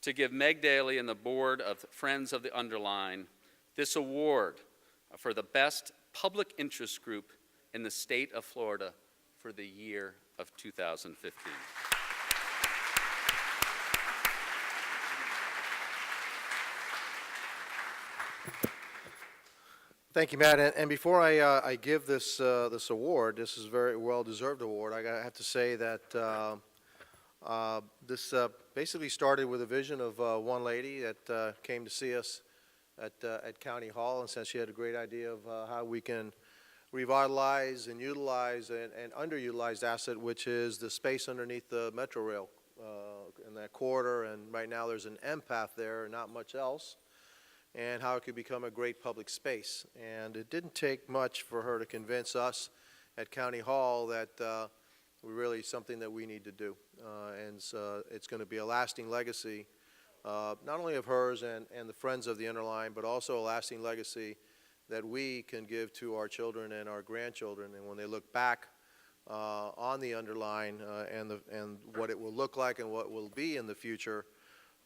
to give Meg Daly and the board of Friends of the Underline this award for the best public interest group in the state of Florida for the year of 2015. Thank you, Matt. And before I give this this award, this is a very well-deserved award. I have to say that this basically started with a vision of one lady that came to see us at County Hall and said she had a great idea of how we can revitalize and utilize an underutilized asset, which is the space underneath the Metro Rail in that corridor. And right now there's an M path there, not much else, and how it could become a great public space. And it didn't take much for her to convince us at County Hall that really something that we need to do. And so it's going to be a lasting legacy, not only of hers and the Friends of the Underline, but also a lasting legacy that we can give to our children and our grandchildren. And when they look back on the Underline and what it will look like and what will be in the future,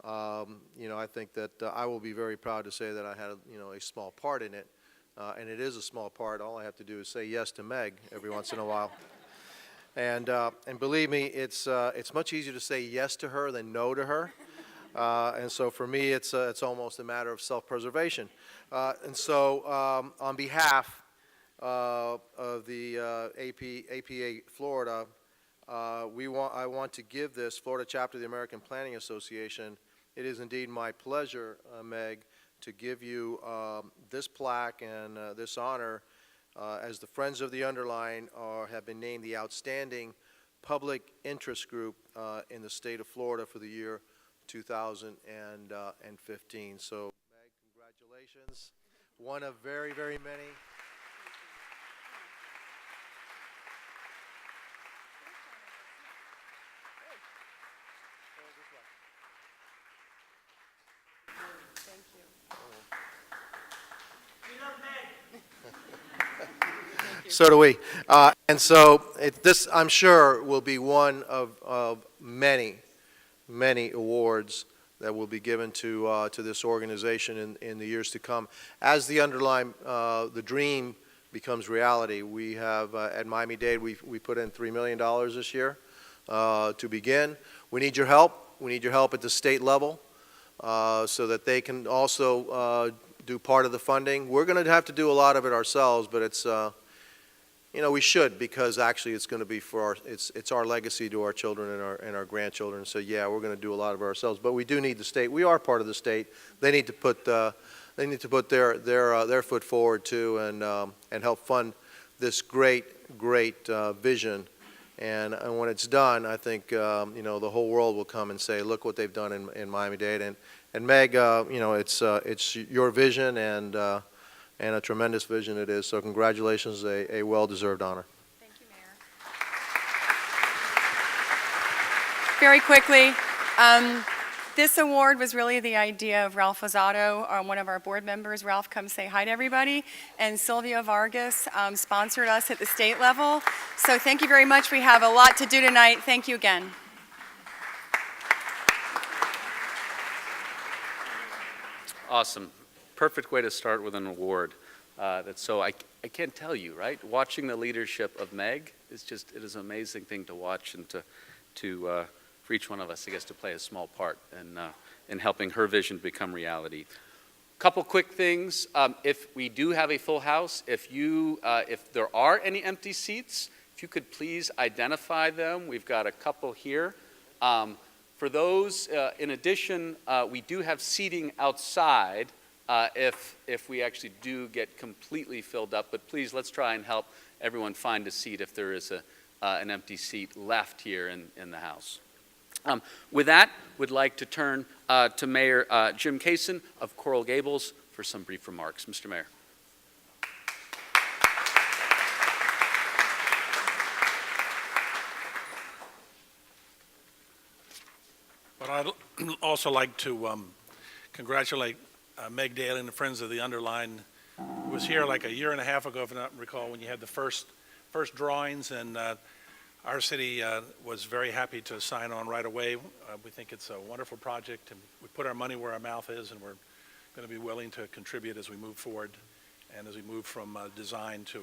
you know, I think that I will be very proud to say that I had, you know, a small part in it. And it is a small part. All I have to do is say yes to Meg every once in a while. And believe me, it's much easier to say yes to her than no to her. And so for me, it's almost a matter of self-preservation. And so on behalf of the APA Florida, I want to give this Florida chapter of the American Planning Association. It is indeed my pleasure, Meg, to give you this plaque and this honor as the Friends of the Underline have been named the outstanding public interest group in the state of Florida for the year 2015. So, Meg, congratulations. One of very, very many. Thank you. So do we. And so this, I'm sure, will be one of many, many awards that will be given to this organization in the years to come. As the Underline, the dream becomes reality, we have, at Miami-Dade, we put in $3 million this year to begin. We need your help. We need your help at the state level so that they can also do part of the funding. We're going to have to do a lot of it ourselves, but it's, you know, we should, because actually it's going to be for our, it's our legacy to our children and our grandchildren. So yeah, we're going to do a lot of it ourselves, but we do need the state. We are part of the state. They need to put their foot forward too, and help fund this great vision. And when it's done, I think you know, the whole world will come and say, look what they've done in Miami-Dade. And Meg, you know, it's your vision and a tremendous vision it is. So congratulations, a well-deserved honor. Thank you, Mayor. Very quickly, this award was really the idea of Ralph Osato, one of our board members. Ralph, come say hi to everybody. And Sylvia Vargas sponsored us at the state level. So thank you very much. We have a lot to do tonight. Thank you again. Awesome. Perfect way to start with an award. That's so, I can't tell you, right? Watching the leadership of Meg is just, it is an amazing thing to watch, and for each one of us, I guess, to play a small part in helping her vision become reality. Couple quick things. If we do have a full house, if there are any empty seats, if you could please identify them. We've got a couple here. For those, in addition, we do have seating outside if we actually do get completely filled up. But please, let's try and help everyone find a seat if there is an empty seat left here in the house. With that, would like to turn to Mayor Jim Cason of Coral Gables for some brief remarks. Mr. Mayor. But I'd also like to congratulate Meg Daly and the Friends of the Underline, who was here like a year and a half ago, if I don't recall, when you had the first drawings, and Our city was very happy to sign on right away. We think it's a wonderful project, and we put our money where our mouth is, and we're going to be willing to contribute as we move forward and as we move from design to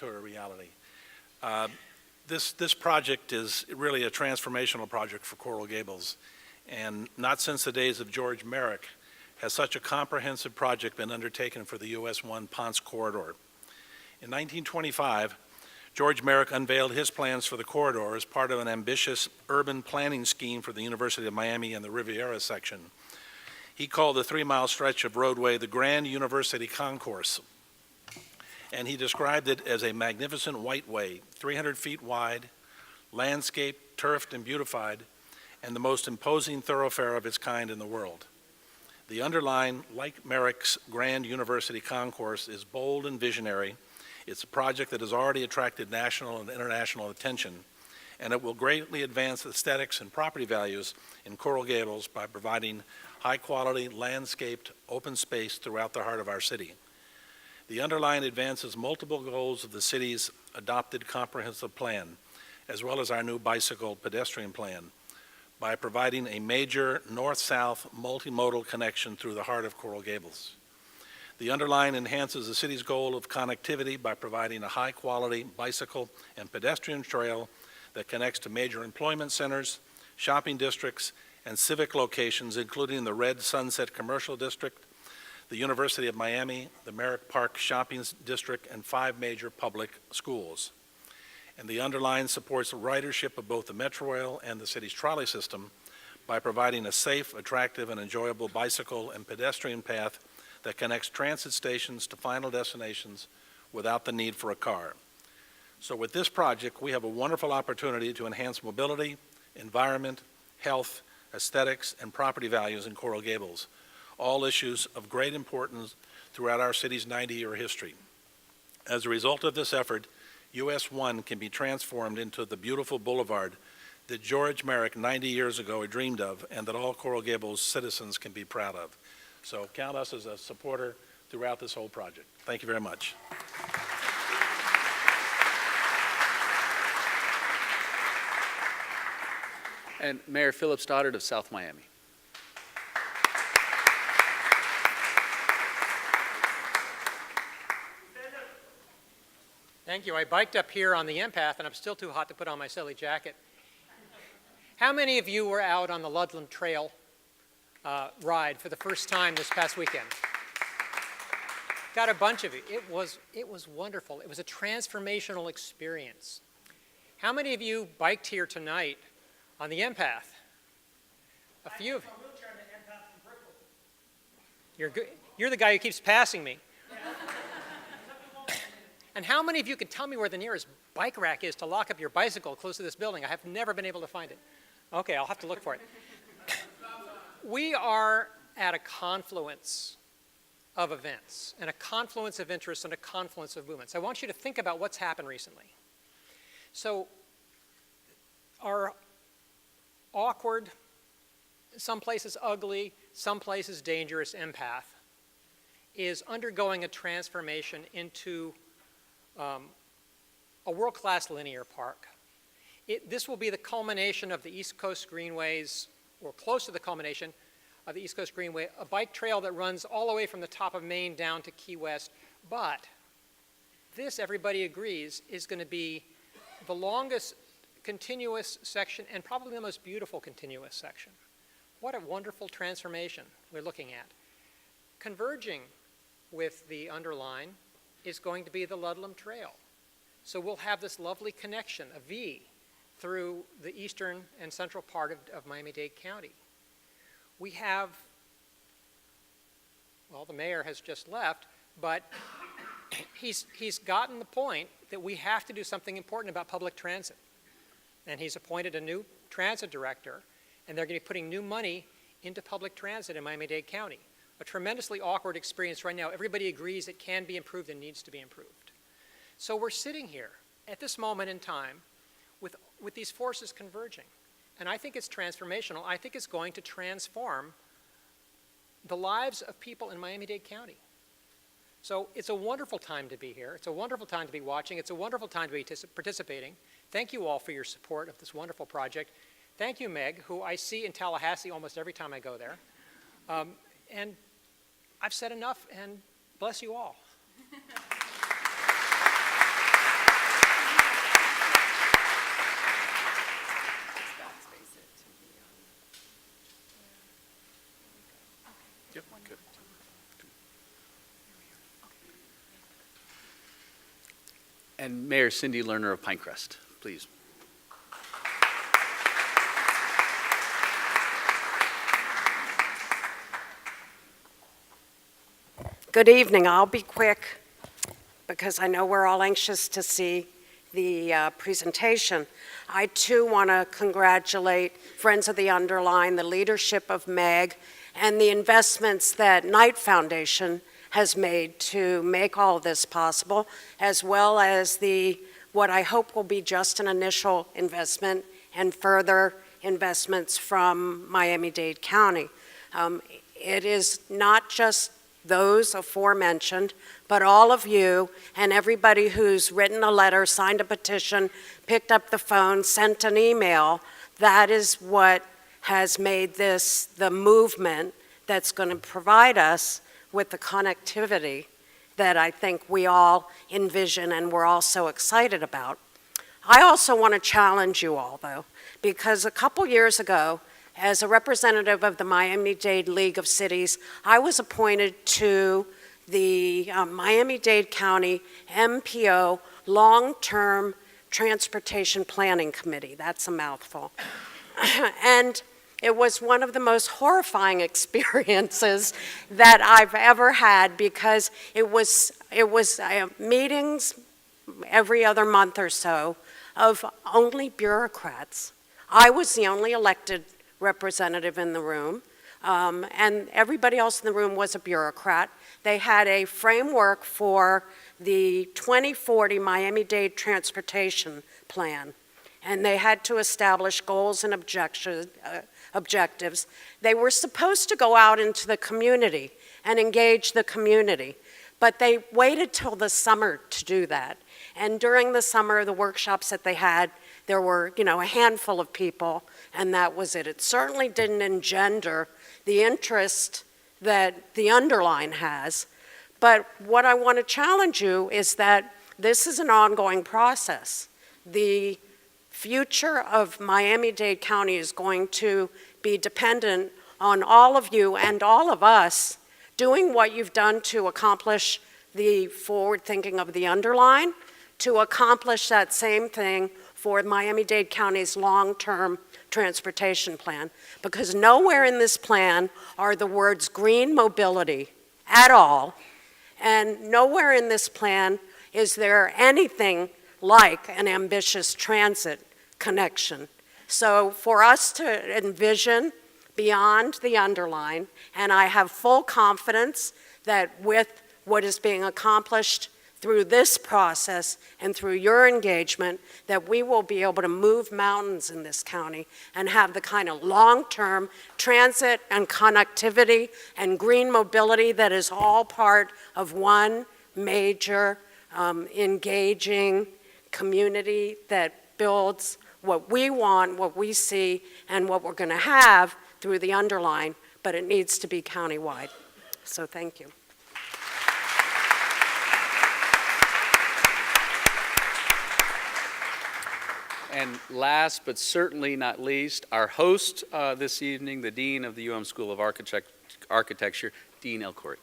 a reality. This project is really a transformational project for Coral Gables, and not since the days of George Merrick has such a comprehensive project been undertaken for the US 1 Ponce Corridor. In 1925, George Merrick unveiled his plans for the corridor as part of an ambitious urban planning scheme for the University of Miami and the Riviera section. He called the 3-mile stretch of roadway the Grand University Concourse, and he described it as a magnificent white way, 300 feet wide, landscaped, turfed, and beautified, and the most imposing thoroughfare of its kind in the world. The Underline, like Merrick's Grand University Concourse, is bold and visionary. It's a project that has already attracted national and international attention, and it will greatly advance aesthetics and property values in Coral Gables by providing high-quality, landscaped, open space throughout the heart of our city. The Underline advances multiple goals of the city's adopted comprehensive plan, as well as our new bicycle pedestrian plan, by providing a major north-south multimodal connection through the heart of Coral Gables. The Underline enhances the city's goal of connectivity by providing a high-quality bicycle and pedestrian trail that connects to major employment centers, shopping districts, and civic locations, including the Red Sunset Commercial District, the University of Miami, the Merrick Park Shopping District, and 5 major public schools. And the Underline supports the ridership of both the Metrorail and the city's trolley system by providing a safe, attractive, and enjoyable bicycle and pedestrian path that connects transit stations to final destinations without the need for a car. So with this project, we have a wonderful opportunity to enhance mobility, environment, health, aesthetics, and property values in Coral Gables, all issues of great importance throughout our city's 90-year history. As a result of this effort, US 1 can be transformed into the beautiful boulevard that George Merrick 90 years ago dreamed of, and that all Coral Gables citizens can be proud of. So count us as a supporter throughout this whole project. Thank you very much. And Mayor Philip Stoddard of South Miami. Thank you. I biked up here on the Empath, and I'm still too hot to put on my silly jacket. How many of you were out on the Ludlam Trail ride for the first time this past weekend? Got a bunch of you. It was wonderful. It was a transformational experience. How many of you biked here tonight on the Empath? A few of you. You're the guy who keeps passing me. And how many of you can tell me where the nearest bike rack is to lock up your bicycle close to this building? I have never been able to find it. Okay, I'll have to look for it. We are at a confluence of events, and a confluence of interests, and a confluence of movements. I want you to think about what's happened recently. So, our awkward, some places ugly, some places dangerous Empath is undergoing a transformation into a world-class linear park. This will be the culmination of the East Coast Greenways, or close to the culmination of the East Coast Greenway, a bike trail that runs all the way from the top of Maine down to Key West. But this, everybody agrees, is going to be the longest continuous section and probably the most beautiful continuous section. What a wonderful transformation we're looking at. Converging with the Underline is going to be the Ludlam Trail. So we'll have this lovely connection, a V, through the eastern and central part of Miami-Dade County. We have, well, the mayor has just left, but he's gotten the point that we have to do something important about public transit. And he's appointed a new transit director, and they're going to be putting new money into public transit in Miami-Dade County. A tremendously awkward experience right now. Everybody agrees it can be improved and needs to be improved. So we're sitting here at this moment in time with these forces converging. And I think it's transformational. I think it's going to transform the lives of people in Miami-Dade County. So it's a wonderful time to be here. It's a wonderful time to be watching. It's a wonderful time to be participating. Thank you all for your support of this wonderful project. Thank you, Meg, who I see in Tallahassee almost every time I go there. And I've said enough, and bless you all. Yep, good. And Mayor Cindy Lerner of Pinecrest, please. Good evening. I'll be quick because I know we're all anxious to see the presentation. I too want to congratulate Friends of the Underline, the leadership of Meg, and the investments that Knight Foundation has made to make all of this possible, as well as what I hope will be just an initial investment and further investments from Miami-Dade County. It is not just those aforementioned, but all of you and everybody who's written a letter, signed a petition, picked up the phone, sent an email, that is what has made this the movement that's going to provide us with the connectivity that I think we all envision and we're all so excited about. I also want to challenge you all, though, because a couple years ago, as a representative of the Miami-Dade League of Cities, I was appointed to the Miami-Dade County MPO Long-Term Transportation Planning Committee. That's a mouthful. And it was one of the most horrifying experiences that I've ever had, because it was meetings every other month or so of only bureaucrats. I was the only elected representative in the room, and everybody else in the room was a bureaucrat. They had a framework for the 2040 Miami-Dade Transportation Plan, and they had to establish goals and objectives. They were supposed to go out into the community and engage the community, but they waited till the summer to do that. And during the summer, the workshops that they had, there were, a handful of people, and that was it. It certainly didn't engender the interest that the Underline has. But what I want to challenge you is that this is an ongoing process. The future of Miami-Dade County is going to be dependent on all of you and all of us doing what you've done to accomplish the forward thinking of the Underline, to accomplish that same thing for Miami-Dade County's long-term transportation plan, because nowhere in this plan are the words green mobility at all, and nowhere in this plan is there anything like an ambitious transit connection. So for us to envision beyond the Underline, and I have full confidence that with what is being accomplished through this process and through your engagement, that we will be able to move mountains in this county and have the kind of long-term transit and connectivity and green mobility that is all part of one major engaging community that builds what we want, what we see, and what we're going to have through the Underline, but it needs to be countywide. So thank you. And last but certainly not least, our host this evening, the Dean of the UM School of Architecture, Dean Elcory.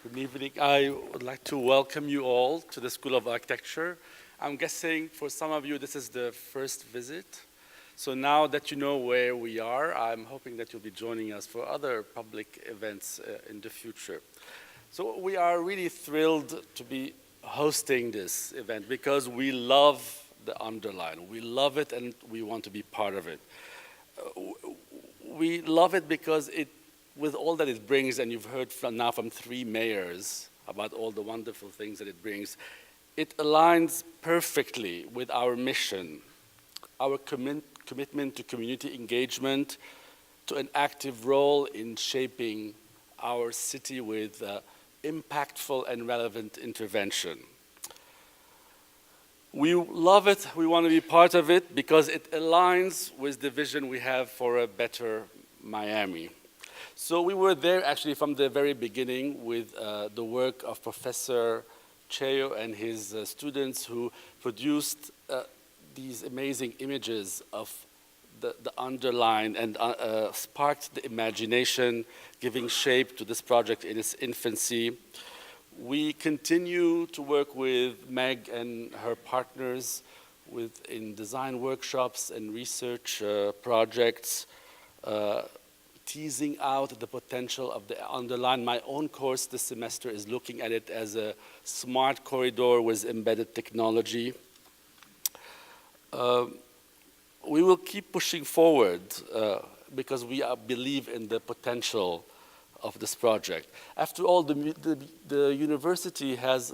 Good evening. I would like to welcome you all to the School of Architecture. I'm guessing for some of you this is the first visit. So now that you know where we are, I'm hoping that you'll be joining us for other public events in the future. So we are really thrilled to be hosting this event because we love the Underline. We love it and we want to be part of it. We love it because with all that it brings, and you've heard now from 3 mayors about all the wonderful things that it brings, it aligns perfectly with our mission, our commitment to community engagement, to an active role in shaping our city with impactful and relevant intervention. We love it, we want to be part of it because it aligns with the vision we have for a better Miami. So we were there actually from the very beginning with the work of Professor Cheo and his students who produced these amazing images of the Underline and sparked the imagination, giving shape to this project in its infancy. We continue to work with Meg and her partners in design workshops and research projects, teasing out the potential of the Underline. My own course this semester is looking at it as a smart corridor with embedded technology. We will keep pushing forward because we believe in the potential of this project. After all, the university has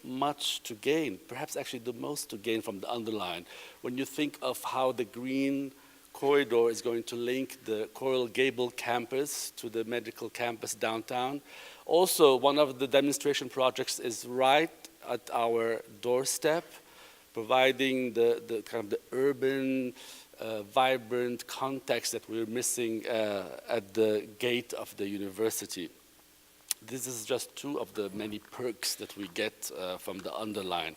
much to gain, perhaps actually the most to gain from the Underline. When you think of how the green corridor is going to link the Coral Gable campus to the medical campus downtown. Also, one of the demonstration projects is right at our doorstep, providing the kind of the urban, vibrant context that we're missing at the gate of the university. This is just two of the many perks that we get from the Underline.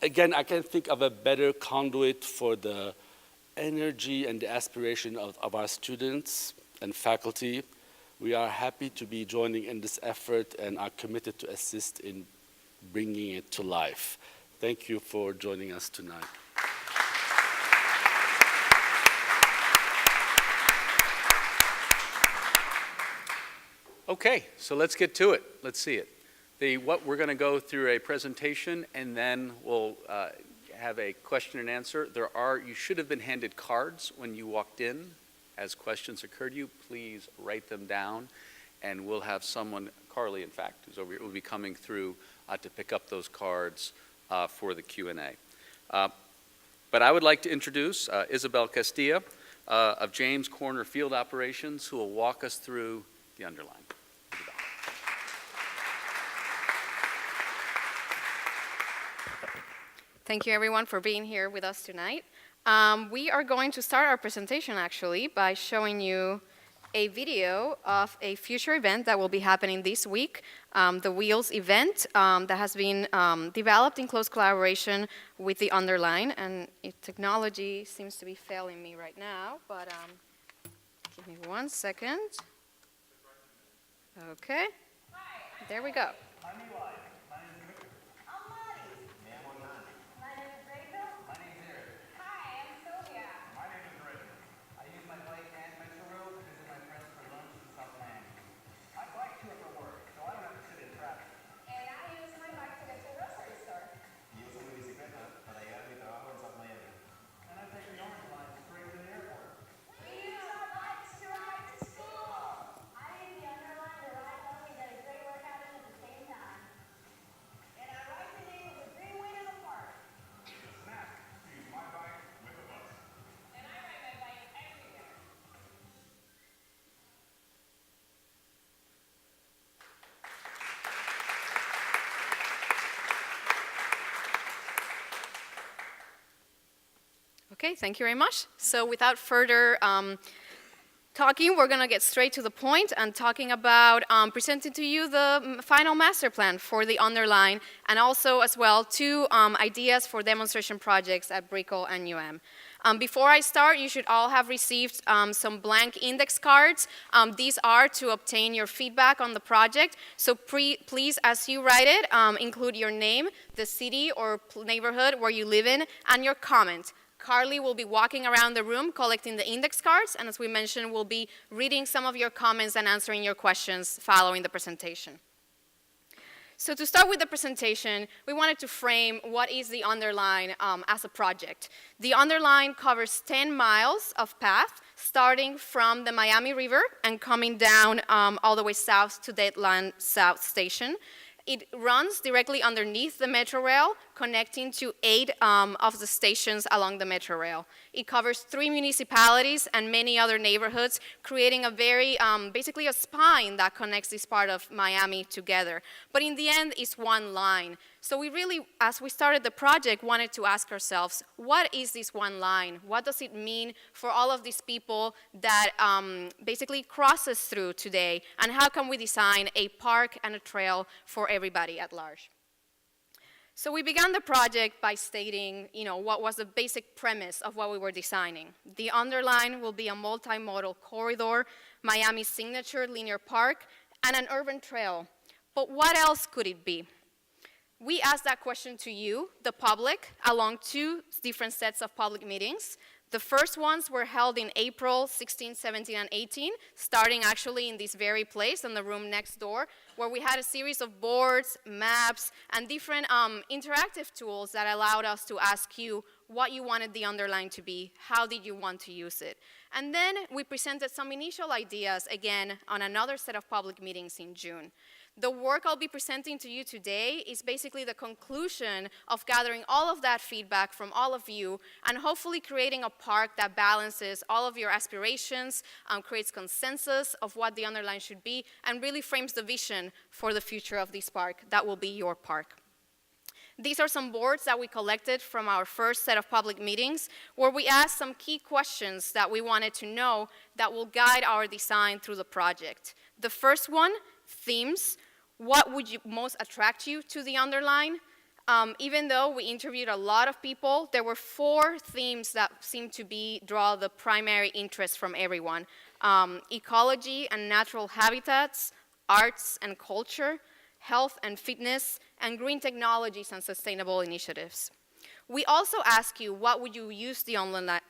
Again, I can't think of a better conduit for the energy and the aspiration of our students and faculty. We are happy to be joining in this effort and are committed to assist in bringing it to life. Thank you for joining us tonight. Okay, so let's get to it. Let's see it. We're going to go through a presentation, and then we'll have a question and answer. You should have been handed cards when you walked in. As questions occur to you, please write them down, and we'll have someone, Carly, in fact, who's over here, will be coming through to pick up those cards for the Q&A. But I would like to introduce Isabel Castilla of James Corner Field Operations, who will walk us through the Underline. Thank you everyone for being here with us tonight. We are going to start our presentation actually by showing you a video of a future event that will be happening this week, the Wheels event that has been developed in close collaboration with the Underline, and technology seems to be failing me right now, but give me 1 second. Okay, there we go. Okay, thank you very much. So without further talking, we're going to get straight to the point and talking about presenting to you the final master plan for the Underline, and also as well 2 ideas for demonstration projects at Brickell and UM. Before I start, you should all have received some blank index cards. These are to obtain your feedback on the project. So please, as you write it, include your name, the city or neighborhood where you live in, and your comment. Carly will be walking around the room collecting the index cards, and as we mentioned, we'll be reading some of your comments and answering your questions following the presentation. So to start with the presentation, we wanted to frame what is the Underline as a project. The Underline covers 10 miles of path, starting from the Miami River and coming down all the way south to Deadland South Station. It runs directly underneath the Metro Rail, connecting to 8 of the stations along the Metro Rail. It covers 3 municipalities and many other neighborhoods, creating a very, basically a spine that connects this part of Miami together. But in the end, it's one line. So we really, as we started the project, wanted to ask ourselves, what is this one line? What does it mean for all of these people that basically crosses through today? And how can we design a park and a trail for everybody at large? So we began the project by stating, what was the basic premise of what we were designing. The Underline will be a multimodal corridor, Miami's signature linear park, and an urban trail. But what else could it be? We asked that question to you, the public, along 2 different sets of public meetings. The first ones were held in April 16, 17, and 18, starting actually in this very place in the room next door, where we had a series of boards, maps, and different interactive tools that allowed us to ask you what you wanted the Underline to be, how did you want to use it. And then we presented some initial ideas, again, on another set of public meetings in June. The work I'll be presenting to you today is basically the conclusion of gathering all of that feedback from all of you and hopefully creating a park that balances all of your aspirations, creates consensus of what the Underline should be, and really frames the vision for the future of this park that will be your park. These are some boards that we collected from our first set of public meetings, where we asked some key questions that we wanted to know that will guide our design through the project. The first one, themes. What would most attract you to the Underline? Even though we interviewed a lot of people, there were 4 themes that seemed to draw the primary interest from everyone. Ecology and natural habitats, arts and culture, health and fitness, and green technologies and sustainable initiatives. We also asked you, what would you use the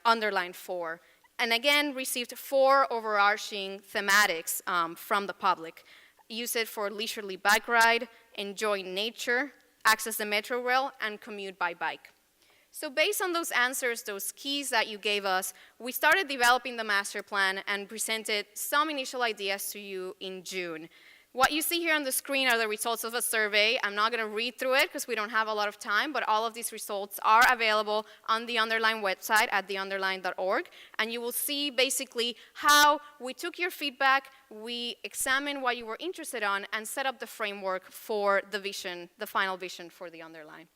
Underline for? And again, received 4 overarching thematics from the public. Use it for leisurely bike ride, enjoy nature, access the Metro Rail, and commute by bike. So based on those answers, those keys that you gave us, we started developing the master plan and presented some initial ideas to you in June. What you see here on the screen are the results of a survey. I'm not going to read through it because we don't have a lot of time, but all of these results are available on the Underline website at theunderline.org, and you will see basically how we took your feedback, we examined what you were interested in, and set up the framework for the vision, the final vision for the Underline.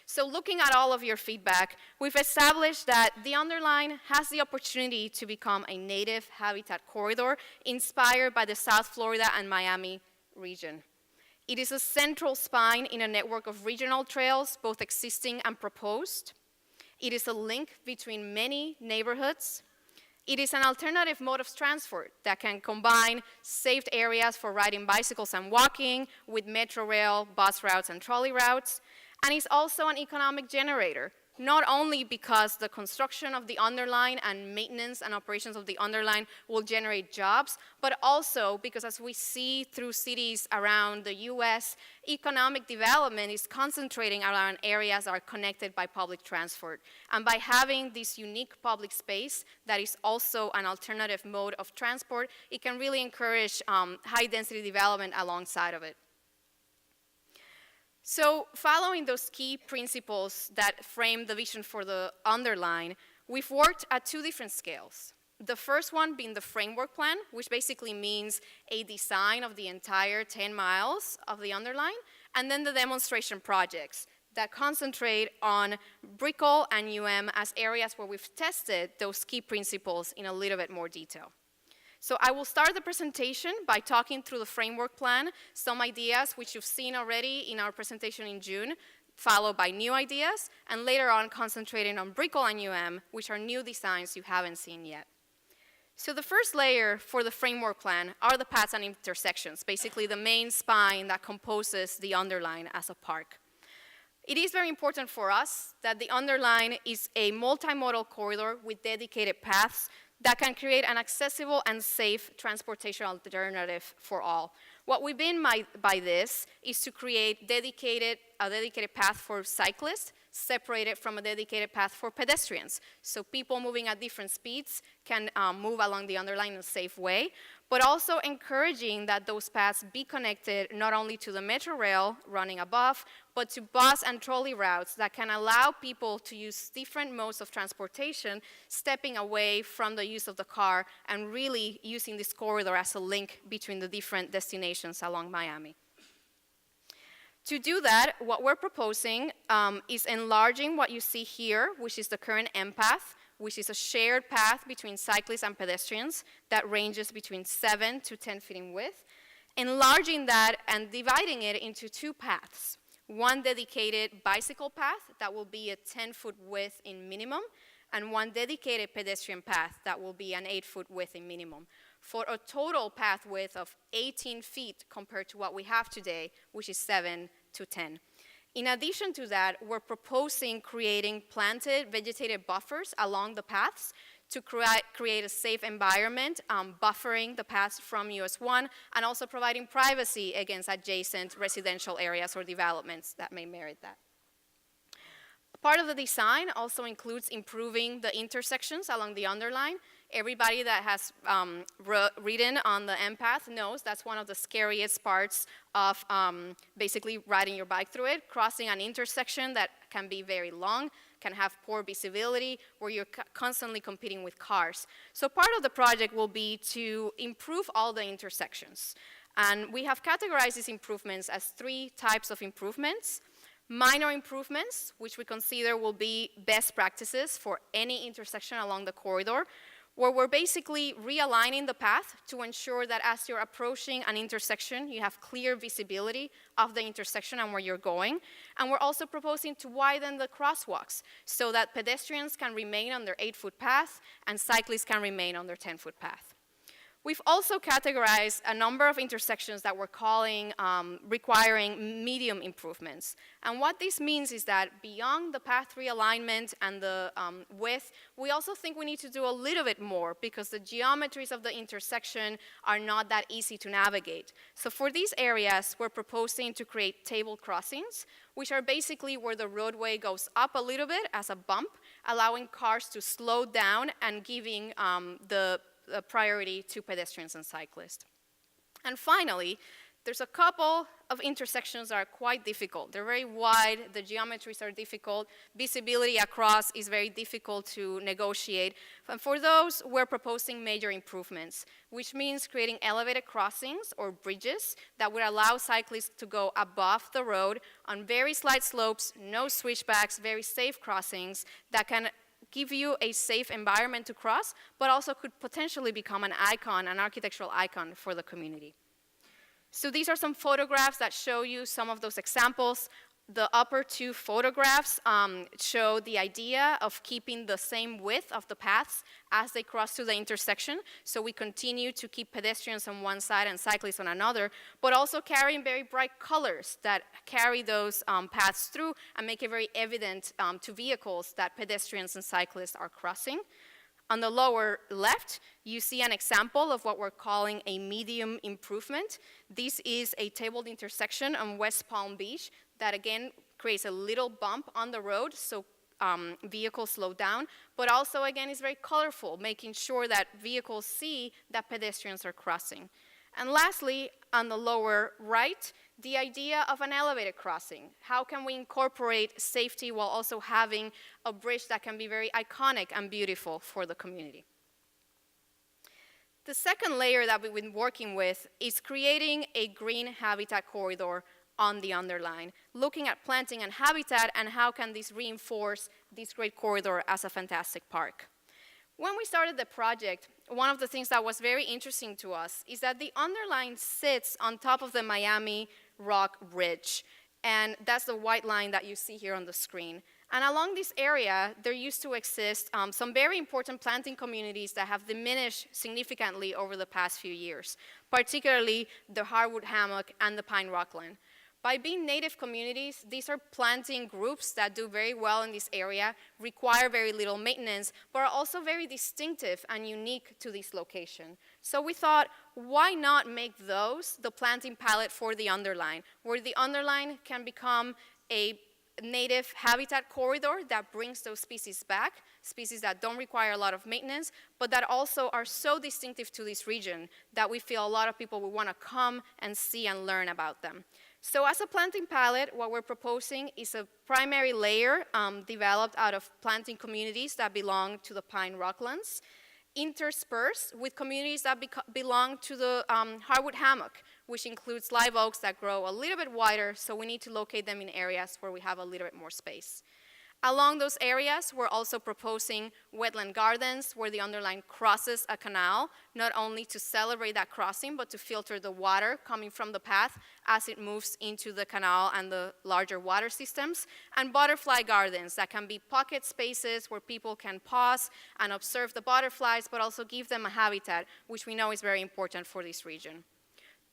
So looking at all of your feedback, we've established that the Underline has the opportunity to become a native habitat corridor inspired by the South Florida and Miami region. It is a central spine in a network of regional trails, both existing and proposed. It is a link between many neighborhoods. It is an alternative mode of transport that can combine safe areas for riding bicycles and walking with Metro Rail, bus routes, and trolley routes. And it's also an economic generator, not only because the construction of the Underline and maintenance and operations of the Underline will generate jobs, but also because as we see through cities around the US, economic development is concentrating around areas that are connected by public transport. And by having this unique public space that is also an alternative mode of transport, it can really encourage high-density development alongside of it. So following those key principles that frame the vision for the Underline, we've worked at 2 different scales. The first one being the framework plan, which basically means a design of the entire 10 miles of the Underline, and then the demonstration projects that concentrate on Brickell and as areas where we've tested those key principles in a little bit more detail. So I will start the presentation by talking through the framework plan, some ideas which you've seen already in our presentation in June, followed by new ideas, and later on concentrating on Brickell and which are new designs you haven't seen yet. So the first layer for the framework plan are the paths and intersections, basically the main spine that composes the Underline as a park. It is very important for us that the Underline is a multimodal corridor with dedicated paths that can create an accessible and safe transportation alternative for all. What we mean by this is to create a dedicated path for cyclists, separated from a dedicated path for pedestrians. So people moving at different speeds can move along the Underline in a safe way, but also encouraging that those paths be connected not only to the metro rail running above, but to bus and trolley routes that can allow people to use different modes of transportation, stepping away from the use of the car and really using this corridor as a link between the different destinations along Miami. To do that, what we're proposing is enlarging what you see here, which is the current M path, which is a shared path between cyclists and pedestrians that ranges between 7 to 10 feet in width, enlarging that and dividing it into two paths. One dedicated bicycle path that will be a 10-foot width in minimum, and one dedicated pedestrian path that will be an 8-foot width in minimum, for a total path width of 18 feet compared to what we have today, which is 7 to 10. In addition to that, we're proposing creating planted vegetated buffers along the paths to create a safe environment, buffering the paths from US 1, and also providing privacy against adjacent residential areas or developments that may merit that. Part of the design also includes improving the intersections along the Underline. Everybody that has ridden on the M path knows that's one of the scariest parts of basically riding your bike through it, crossing an intersection that can be very long, can have poor visibility, where you're constantly competing with cars. So part of the project will be to improve all the intersections. And we have categorized these improvements as 3 types of improvements. Minor improvements, which we consider will be best practices for any intersection along the corridor, where we're basically realigning the path to ensure that as you're approaching an intersection, you have clear visibility of the intersection and where you're going. And we're also proposing to widen the crosswalks so that pedestrians can remain on their 8-foot path and cyclists can remain on their 10-foot path. We've also categorized a number of intersections that we're calling requiring medium improvements. And what this means is that beyond the path realignment and the width, we also think we need to do a little bit more because the geometries of the intersection are not that easy to navigate. So for these areas, we're proposing to create table crossings, which are basically where the roadway goes up a little bit as a bump, allowing cars to slow down and giving the priority to pedestrians and cyclists. And finally, there's a couple of intersections that are quite difficult. They're very wide, the geometries are difficult, visibility across is very difficult to negotiate. And for those, we're proposing major improvements, which means creating elevated crossings or bridges that would allow cyclists to go above the road on very slight slopes, no switchbacks, very safe crossings that can give you a safe environment to cross, but also could potentially become an icon, an architectural icon for the community. So these are some photographs that show you some of those examples. The upper 2 photographs show the idea of keeping the same width of the paths as they cross to the intersection. So we continue to keep pedestrians on one side and cyclists on another, but also carrying very bright colors that carry those paths through and make it very evident to vehicles that pedestrians and cyclists are crossing. On the lower left, you see an example of what we're calling a medium improvement. This is a tabled intersection on West Palm Beach that again creates a little bump on the road so vehicles slow down, but also again is very colorful, making sure that vehicles see that pedestrians are crossing. And lastly, on the lower right, the idea of an elevated crossing. How can we incorporate safety while also having a bridge that can be very iconic and beautiful for the community? The second layer that we've been working with is creating a green habitat corridor on the Underline, looking at planting and habitat and how can this reinforce this great corridor as a fantastic park. When we started the project, one of the things that was very interesting to us is that the Underline sits on top of the Miami Rock Ridge, and that's the white line that you see here on the screen. And along this area, there used to exist some very important planting communities that have diminished significantly over the past few years, particularly the hardwood hammock and the pine rockland. By being native communities, these are planting groups that do very well in this area, require very little maintenance, but are also very distinctive and unique to this location. So we thought, why not make those the planting palette for the Underline, where the Underline can become a native habitat corridor that brings those species back, species that don't require a lot of maintenance, but that also are so distinctive to this region that we feel a lot of people will want to come and see and learn about them. So as a planting palette, what we're proposing is a primary layer developed out of planting communities that belong to the pine rocklands, interspersed with communities that belong to the hardwood hammock, which includes live oaks that grow a little bit wider, so we need to locate them in areas where we have a little bit more space. Along those areas, we're also proposing wetland gardens where the Underline crosses a canal, not only to celebrate that crossing, but to filter the water coming from the path as it moves into the canal and the larger water systems, and butterfly gardens that can be pocket spaces where people can pause and observe the butterflies, but also give them a habitat, which we know is very important for this region.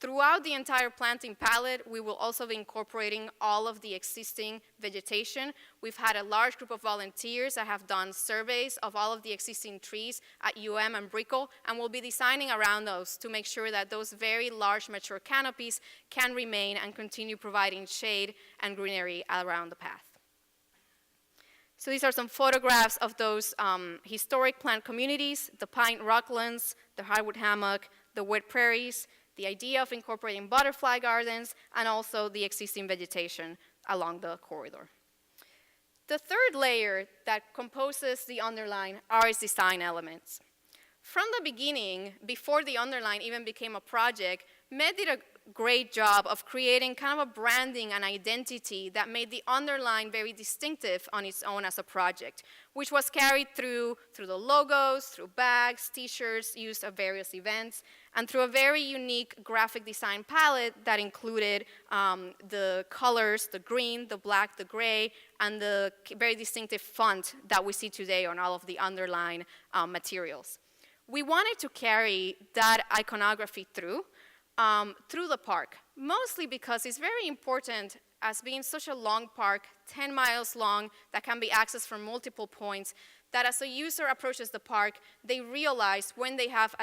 Throughout the entire planting palette, we will also be incorporating all of the existing vegetation. We've had a large group of volunteers that have done surveys of all of the existing trees at and Brickell, and we'll be designing around those to make sure that those very large mature canopies can remain and continue providing shade and greenery around the path. So these are some photographs of those historic plant communities, the pine rocklands, the hardwood hammock, the wet prairies, the idea of incorporating butterfly gardens, and also the existing vegetation along the corridor. The third layer that composes the Underline are its design elements. From the beginning, before the Underline even became a project, Med did a great job of creating kind of a branding and identity that made the Underline very distinctive on its own as a project, which was carried through the logos, through bags, t-shirts used at various events, and through a very unique graphic design palette that included the colors, the green, the black, the gray, and the very distinctive font that we see today on all of the Underline materials. We wanted to carry that iconography through the park, mostly because it's very important, as being such a long park, 10 miles long, that can be accessed from multiple points, that as a user approaches the park, they realize when they have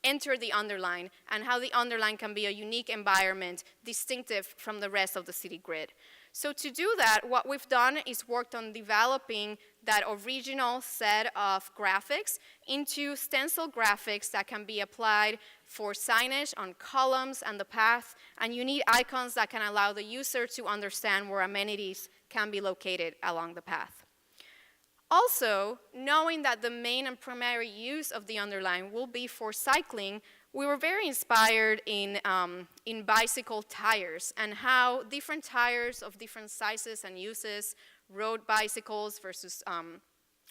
entered the Underline and how the Underline can be a unique environment distinctive from the rest of the city grid. So to do that, what we've done is worked on developing that original set of graphics into stencil graphics that can be applied for signage on columns and the path, and you need icons that can allow the user to understand where amenities can be located along the path. Also, knowing that the main and primary use of the Underline will be for cycling, we were very inspired in bicycle tires and how different tires of different sizes and uses, road bicycles versus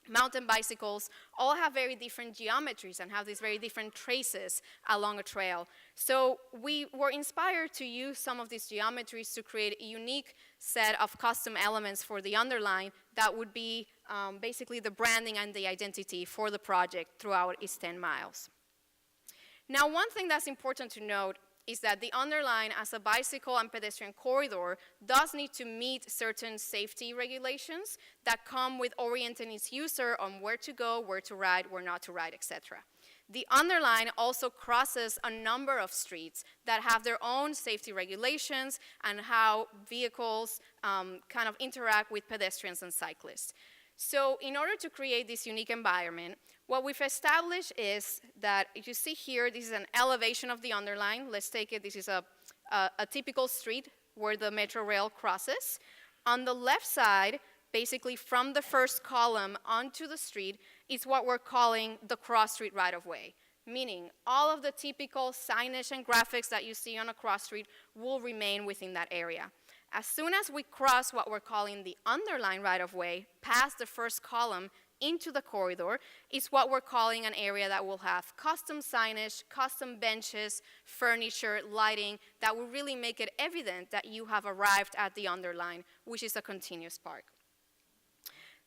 mountain bicycles, all have very different geometries and have these very different traces along a trail. So we were inspired to use some of these geometries to create a unique set of custom elements for the Underline that would be basically the branding and the identity for the project throughout its 10 miles. Now, one thing that's important to note is that the Underline as a bicycle and pedestrian corridor does need to meet certain safety regulations that come with orienting its user on where to go, where to ride, where not to ride, etc. The Underline also crosses a number of streets that have their own safety regulations and how vehicles kind of interact with pedestrians and cyclists. So in order to create this unique environment, what we've established is that, if you see here, this is an elevation of the Underline. Let's take it, this is a typical street where the Metro Rail crosses. On the left side, basically from the first column onto the street, is what we're calling the cross street right-of-way, meaning all of the typical signage and graphics that you see on a cross street will remain within that area. As soon as we cross what we're calling the Underline right-of-way, past the first column into the corridor, is what we're calling an area that will have custom signage, custom benches, furniture, lighting, that will really make it evident that you have arrived at the Underline, which is a continuous park.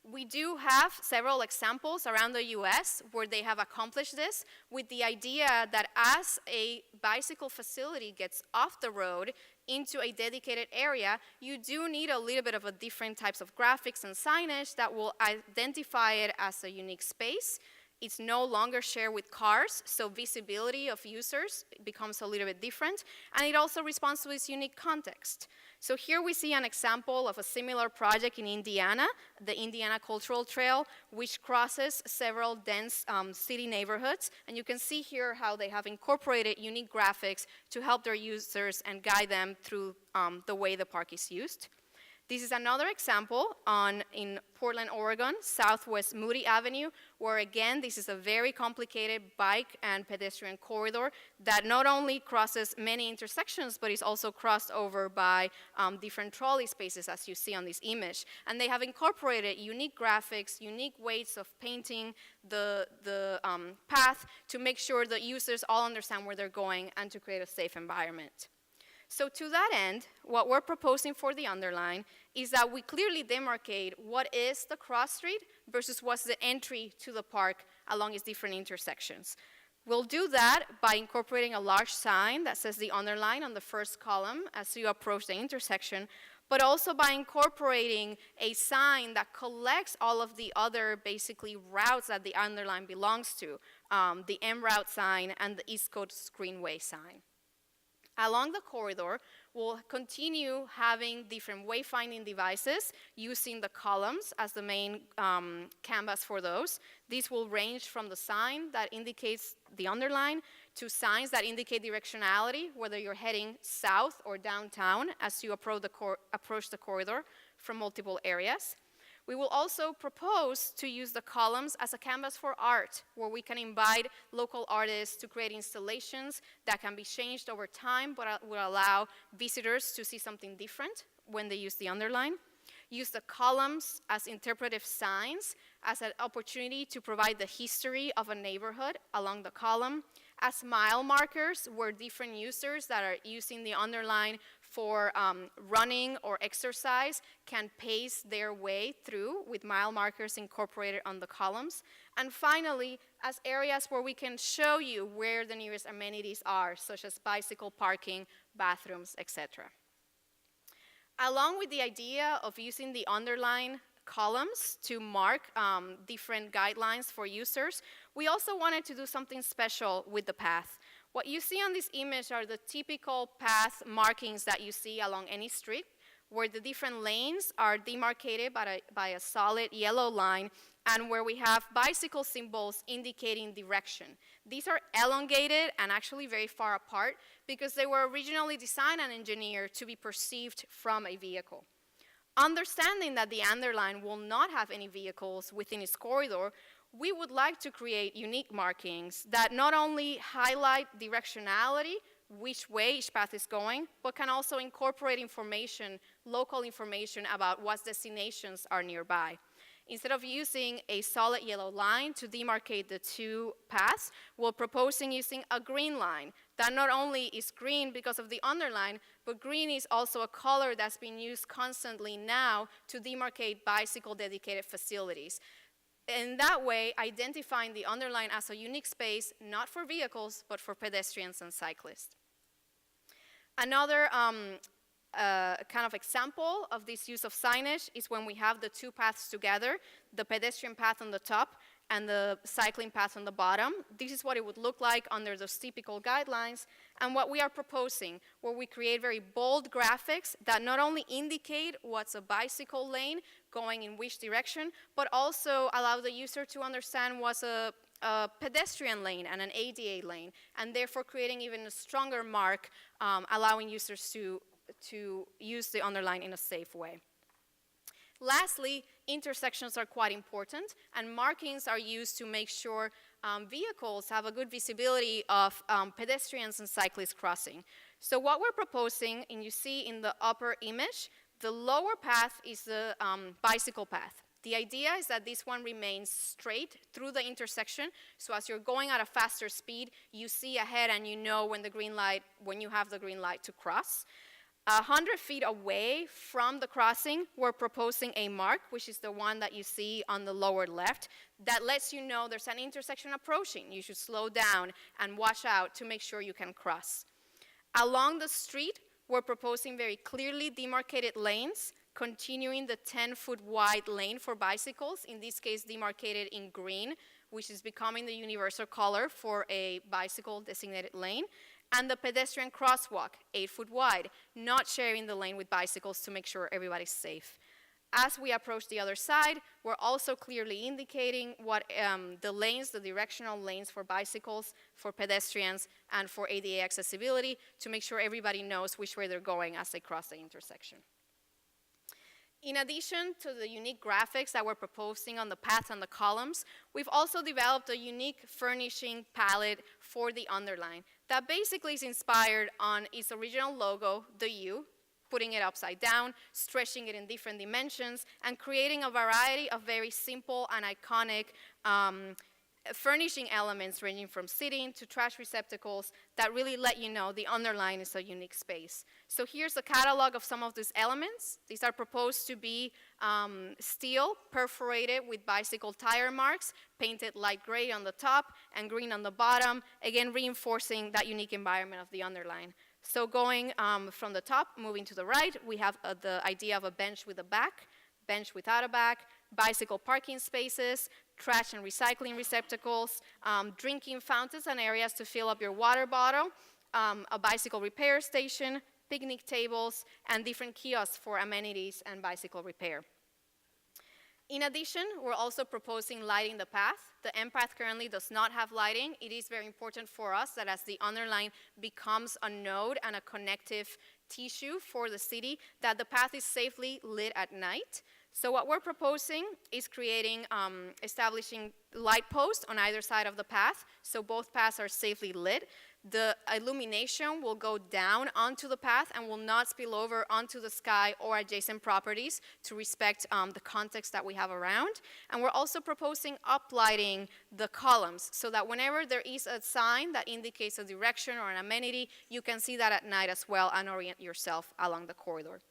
We do have several examples around the US where they have accomplished this with the idea that as a bicycle facility gets off the road into a dedicated area, you do need a little bit of a different types of graphics and signage that will identify it as a unique space It's no longer shared with cars, so visibility of users becomes a little bit different, and it also responds to its unique context. So here we see an example of a similar project in Indiana, the Indiana Cultural Trail, which crosses several dense city neighborhoods, and you can see here how they have incorporated unique graphics to help their users and guide them through the way the park is used. This is another example in Portland, Oregon, Southwest Moody Avenue, where again, this is a very complicated bike and pedestrian corridor that not only crosses many intersections, but is also crossed over by different trolley spaces, as you see on this image. And they have incorporated unique graphics, unique ways of painting the path to make sure that users all understand where they're going and to create a safe environment. So to that end, what we're proposing for the Underline is that we clearly demarcate what is the cross street versus what's the entry to the park along its different intersections. We'll do that by incorporating a large sign that says the Underline on the first column as you approach the intersection, but also by incorporating a sign that collects all of the other basically routes that the Underline belongs to, the M route sign and the East Coast Greenway sign. Along the corridor, we'll continue having different wayfinding devices using the columns as the main canvas for those. These will range from the sign that indicates the Underline to signs that indicate directionality, whether you're heading south or downtown as you approach the corridor from multiple areas. We will also propose to use the columns as a canvas for art, where we can invite local artists to create installations that can be changed over time, but will allow visitors to see something different when they use the Underline. Use the columns as interpretive signs, as an opportunity to provide the history of a neighborhood along the column, as mile markers where different users that are using the Underline for running or exercise can pace their way through with mile markers incorporated on the columns. And finally, as areas where we can show you where the nearest amenities are, such as bicycle parking, bathrooms, etc. Along with the idea of using the Underline columns to mark different guidelines for users, we also wanted to do something special with the path. What you see on this image are the typical path markings that you see along any street, where the different lanes are demarcated by a solid yellow line, and where we have bicycle symbols indicating direction. These are elongated and actually very far apart because they were originally designed and engineered to be perceived from a vehicle. Understanding that the Underline will not have any vehicles within its corridor, we would like to create unique markings that not only highlight directionality, which way each path is going, but can also incorporate information, local information about what destinations are nearby. Instead of using a solid yellow line to demarcate the two paths, we're proposing using a green line that not only is green because of the Underline, but green is also a color that's being used constantly now to demarcate bicycle-dedicated facilities. In that way, identifying the Underline as a unique space, not for vehicles, but for pedestrians and cyclists. Another kind of example of this use of signage is when we have the two paths together, the pedestrian path on the top and the cycling path on the bottom. This is what it would look like under those typical guidelines. And what we are proposing, where we create very bold graphics that not only indicate what's a bicycle lane going in which direction, but also allow the user to understand what's a pedestrian lane and an ADA lane, and therefore creating even a stronger mark, allowing users to use the Underline in a safe way. Lastly, intersections are quite important, and markings are used to make sure vehicles have a good visibility of pedestrians and cyclists crossing. So what we're proposing, and you see in the upper image, the lower path is the bicycle path. The idea is that this one remains straight through the intersection, so as you're going at a faster speed, you see ahead and you know when you have the green light to cross. 100 feet away from the crossing, we're proposing a mark, which is the one that you see on the lower left, that lets you know there's an intersection approaching. You should slow down and watch out to make sure you can cross. Along the street, we're proposing very clearly demarcated lanes, continuing the 10-foot wide lane for bicycles, in this case demarcated in green, which is becoming the universal color for a bicycle designated lane, and the pedestrian crosswalk, 8 foot wide, not sharing the lane with bicycles to make sure everybody's safe. As we approach the other side, we're also clearly indicating what the lanes, the directional lanes for bicycles, for pedestrians, and for ADA accessibility to make sure everybody knows which way they're going as they cross the intersection. In addition to the unique graphics that we're proposing on the paths and the columns, we've also developed a unique furnishing palette for the Underline that basically is inspired on its original logo, the U, putting it upside down, stretching it in different dimensions, and creating a variety of very simple and iconic furnishing elements ranging from seating to trash receptacles that really let you know the Underline is a unique space. So here's a catalog of some of these elements. These are proposed to be steel perforated with bicycle tire marks, painted light gray on the top and green on the bottom, again reinforcing that unique environment of the Underline. So going from the top, moving to the right, we have the idea of a bench with a back, bench without a back, bicycle parking spaces, trash and recycling receptacles, drinking fountains and areas to fill up your water bottle, a bicycle repair station, picnic tables, and different kiosks for amenities and bicycle repair. In addition, we're also proposing lighting the path. The M path currently does not have lighting. It is very important for us that as the Underline becomes a node and a connective tissue for the city, that the path is safely lit at night. So what we're proposing is establishing light posts on either side of the path, so both paths are safely lit. The illumination will go down onto the path and will not spill over onto the sky or adjacent properties to respect the context that we have around. And we're also proposing uplighting the columns so that whenever there is a sign that indicates a direction or an amenity, you can see that at night as well and orient yourself along the corridor.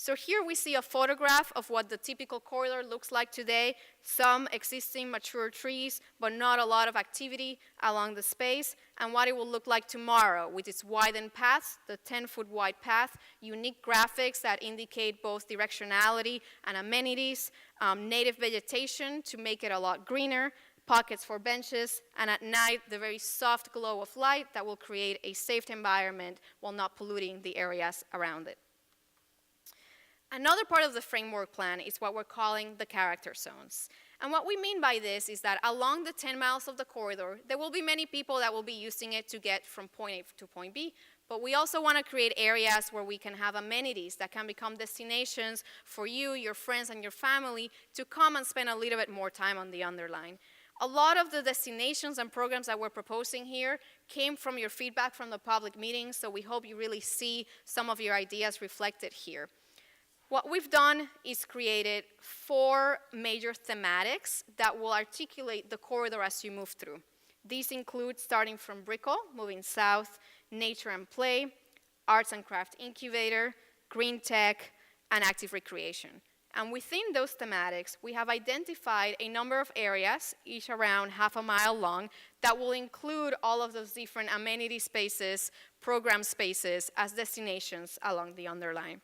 So here we see a photograph of what the typical corridor looks like today. Some existing mature trees, but not a lot of activity along the space, and what it will look like tomorrow with its widened paths, the 10-foot wide path, unique graphics that indicate both directionality and amenities, native vegetation to make it a lot greener, pockets for benches, and at night, the very soft glow of light that will create a safe environment while not polluting the areas around it. Another part of the framework plan is what we're calling the character zones. And what we mean by this is that along the 10 miles of the corridor, there will be many people that will be using it to get from point A to point B, but we also want to create areas where we can have amenities that can become destinations for you, your friends, and your family to come and spend a little bit more time on the Underline. A lot of the destinations and programs that we're proposing here came from your feedback from the public meetings, so we hope you really see some of your ideas reflected here. What we've done is created 4 major thematics that will articulate the corridor as you move through. These include starting from Brickell, moving south, nature and play, arts and craft incubator, green tech, and active recreation. And within those thematics, we have identified a number of areas, each around half a mile long, that will include all of those different amenity spaces, program spaces as destinations along the Underline.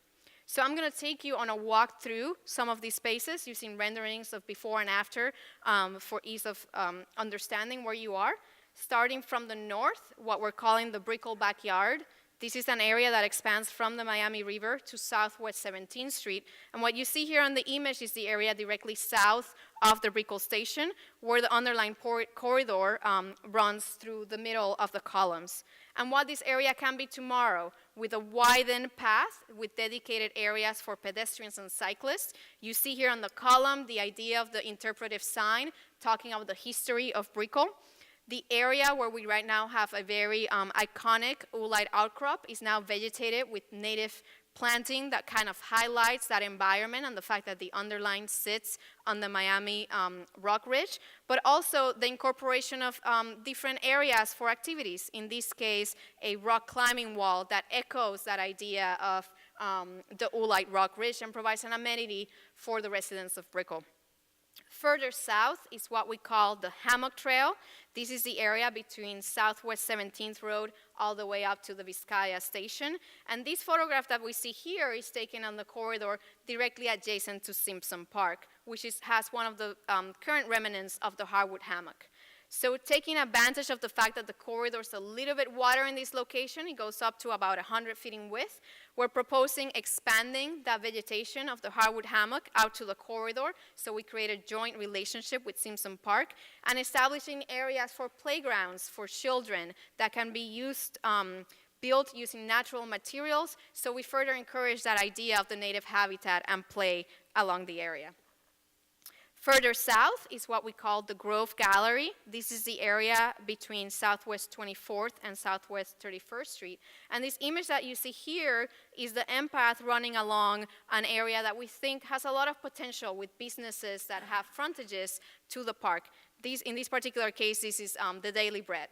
So I'm going to take you on a walk through some of these spaces using renderings of before and after for ease of understanding where you are. Starting from the north, what we're calling the Brickell Backyard. This is an area that expands from the Miami River to southwest 17th Street. And what you see here on the image is the area directly south of the Brickell station, where the Underline corridor runs through the middle of the columns. And what this area can be tomorrow, with a widened path with dedicated areas for pedestrians and cyclists. You see here on the column the idea of the interpretive sign talking about the history of Brickell. The area where we right now have a very iconic oolite outcrop is now vegetated with native planting that kind of highlights that environment and the fact that the Underline sits on the Miami rock ridge, but also the incorporation of different areas for activities. In this case, a rock climbing wall that echoes that idea of the oolite rock ridge and provides an amenity for the residents of Brickell. Further south is what we call the Hammock Trail. This is the area between Southwest 17th Road all the way up to the Vizcaya station. And this photograph that we see here is taken on the corridor directly adjacent to Simpson Park, which has one of the current remnants of the hardwood hammock. So taking advantage of the fact that the corridor is a little bit wider in this location, it goes up to about 100 feet in width, we're proposing expanding that vegetation of the hardwood hammock out to the corridor, so we create a joint relationship with Simpson Park, and establishing areas for playgrounds for children that can be used, built using natural materials, so we further encourage that idea of the native habitat and play along the area. Further south is what we call the Grove Gallery. This is the area between Southwest 24th and Southwest 31st Street. And this image that you see here is the M path running along an area that we think has a lot of potential with businesses that have frontages to the park. In this particular case, this is the Daily Bread.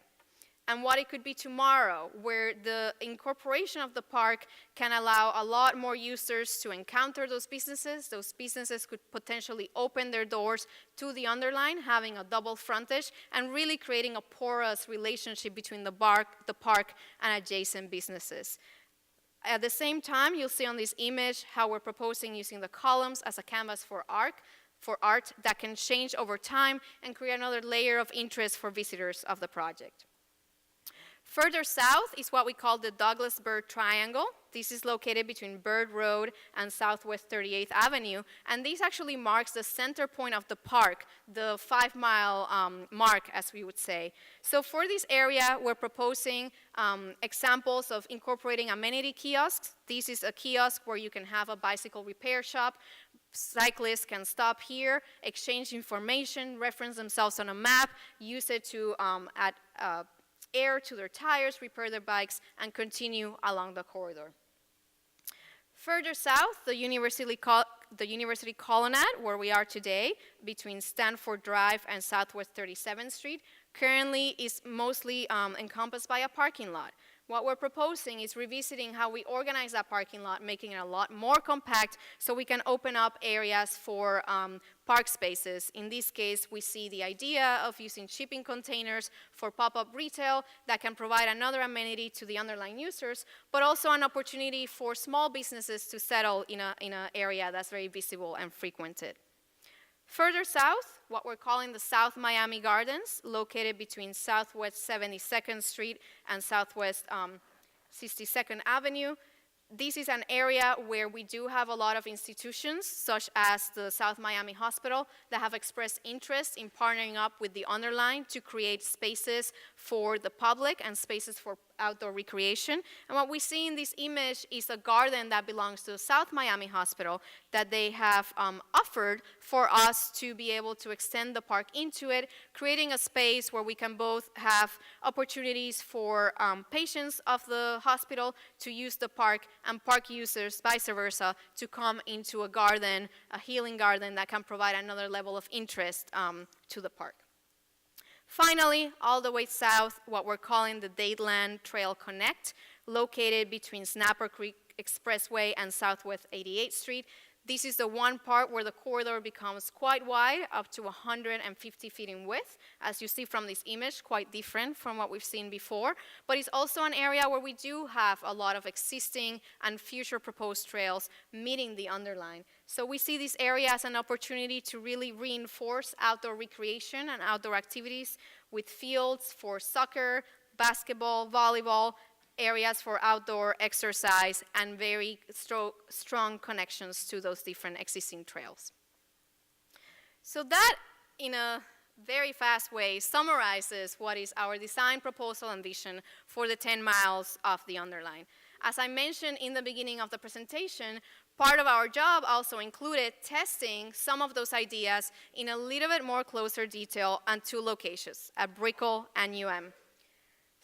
And what it could be tomorrow, where the incorporation of the park can allow a lot more users to encounter those businesses. Those businesses could potentially open their doors to the Underline, having a double frontage, and really creating a porous relationship between the park and adjacent businesses. At the same time, you'll see on this image how we're proposing using the columns as a canvas for art that can change over time and create another layer of interest for visitors of the project. Further south is what we call the Douglas Bird Triangle. This is located between Bird Road and Southwest 38th Avenue, and this actually marks the center point of the park, the 5-mile mark, as we would say. So for this area, we're proposing examples of incorporating amenity kiosks. This is a kiosk where you can have a bicycle repair shop. Cyclists can stop here, exchange information, reference themselves on a map, use it to add air to their tires, repair their bikes, and continue along the corridor. Further south, the University Colonnade, where we are today, between Stanford Drive and Southwest 37th Street, currently is mostly encompassed by a parking lot. What we're proposing is revisiting how we organize that parking lot, making it a lot more compact so we can open up areas for park spaces. In this case, we see the idea of using shipping containers for pop-up retail that can provide another amenity to the Underline users, but also an opportunity for small businesses to settle in an area that's very visible and frequented. Further south, what we're calling the South Miami Gardens, located between Southwest 72nd Street and Southwest 62nd Avenue. This is an area where we do have a lot of institutions, such as the South Miami Hospital, that have expressed interest in partnering up with the Underline to create spaces for the public and spaces for outdoor recreation. And what we see in this image is a garden that belongs to the South Miami Hospital that they have offered for us to be able to extend the park into it, creating a space where we can both have opportunities for patients of the hospital to use the park and park users, vice versa, to come into a garden, a healing garden that can provide another level of interest to the park. Finally, all the way south, what we're calling the Dateland Trail Connect, located between Snapper Creek Expressway and Southwest 88th Street. This is the one part where the corridor becomes quite wide, up to 150 feet in width. As you see from this image, quite different from what we've seen before. But it's also an area where we do have a lot of existing and future proposed trails meeting the Underline. So we see this area as an opportunity to really reinforce outdoor recreation and outdoor activities with fields for soccer, basketball, volleyball, areas for outdoor exercise, and very strong connections to those different existing trails. So that, in a very fast way, summarizes what is our design proposal and vision for the 10 miles of the Underline. As I mentioned in the beginning of the presentation, part of our job also included testing some of those ideas in a little bit more closer detail on 2 locations, at Brickell and UM.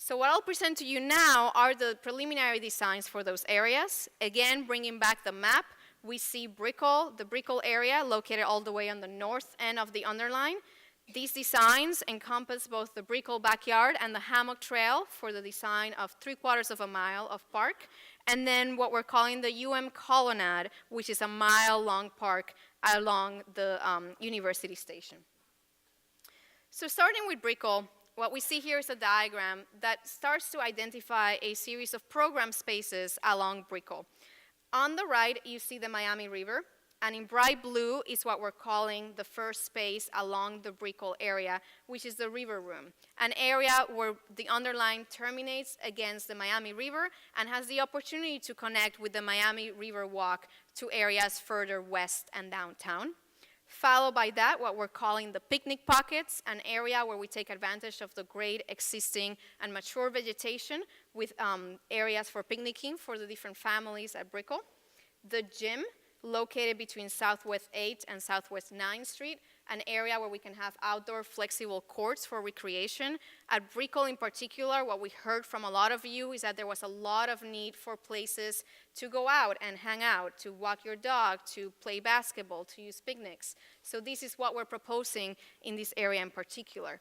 So what I'll present to you now are the preliminary designs for those areas. Again, bringing back the map, we see Brickell, the Brickell area, located all the way on the north end of the Underline. These designs encompass both the Brickell backyard and the Hammock Trail for the design of 3/4 of a mile of park, and then what we're calling the UM Colonnade, which is a mile-long park along the University Station. So starting with Brickell, what we see here is a diagram that starts to identify a series of program spaces along Brickell. On the right, you see the Miami River, and in bright blue is what we're calling the first space along the Brickell area, which is the River Room, an area where the Underline terminates against the Miami River and has the opportunity to connect with the Miami River Walk to areas further west and downtown. Followed by that, what we're calling the picnic pockets, an area where we take advantage of the great existing and mature vegetation with areas for picnicking for the different families at Brickell. The gym, located between Southwest 8th and Southwest 9th Street, an area where we can have outdoor flexible courts for recreation. At Brickell in particular, what we heard from a lot of you is that there was a lot of need for places to go out and hang out, to walk your dog, to play basketball, to use picnics. So this is what we're proposing in this area in particular.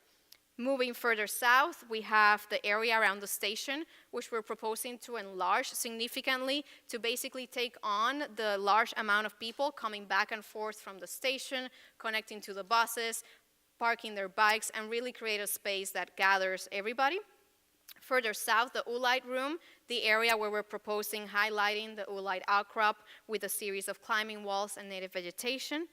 Moving further south, we have the area around the station, which we're proposing to enlarge significantly to basically take on the large amount of people coming back and forth from the station, connecting to the buses, parking their bikes, and really create a space that gathers everybody. Further south, the Oolite Room, the area where we're proposing highlighting the Oolite outcrop with a series of climbing walls and native vegetation.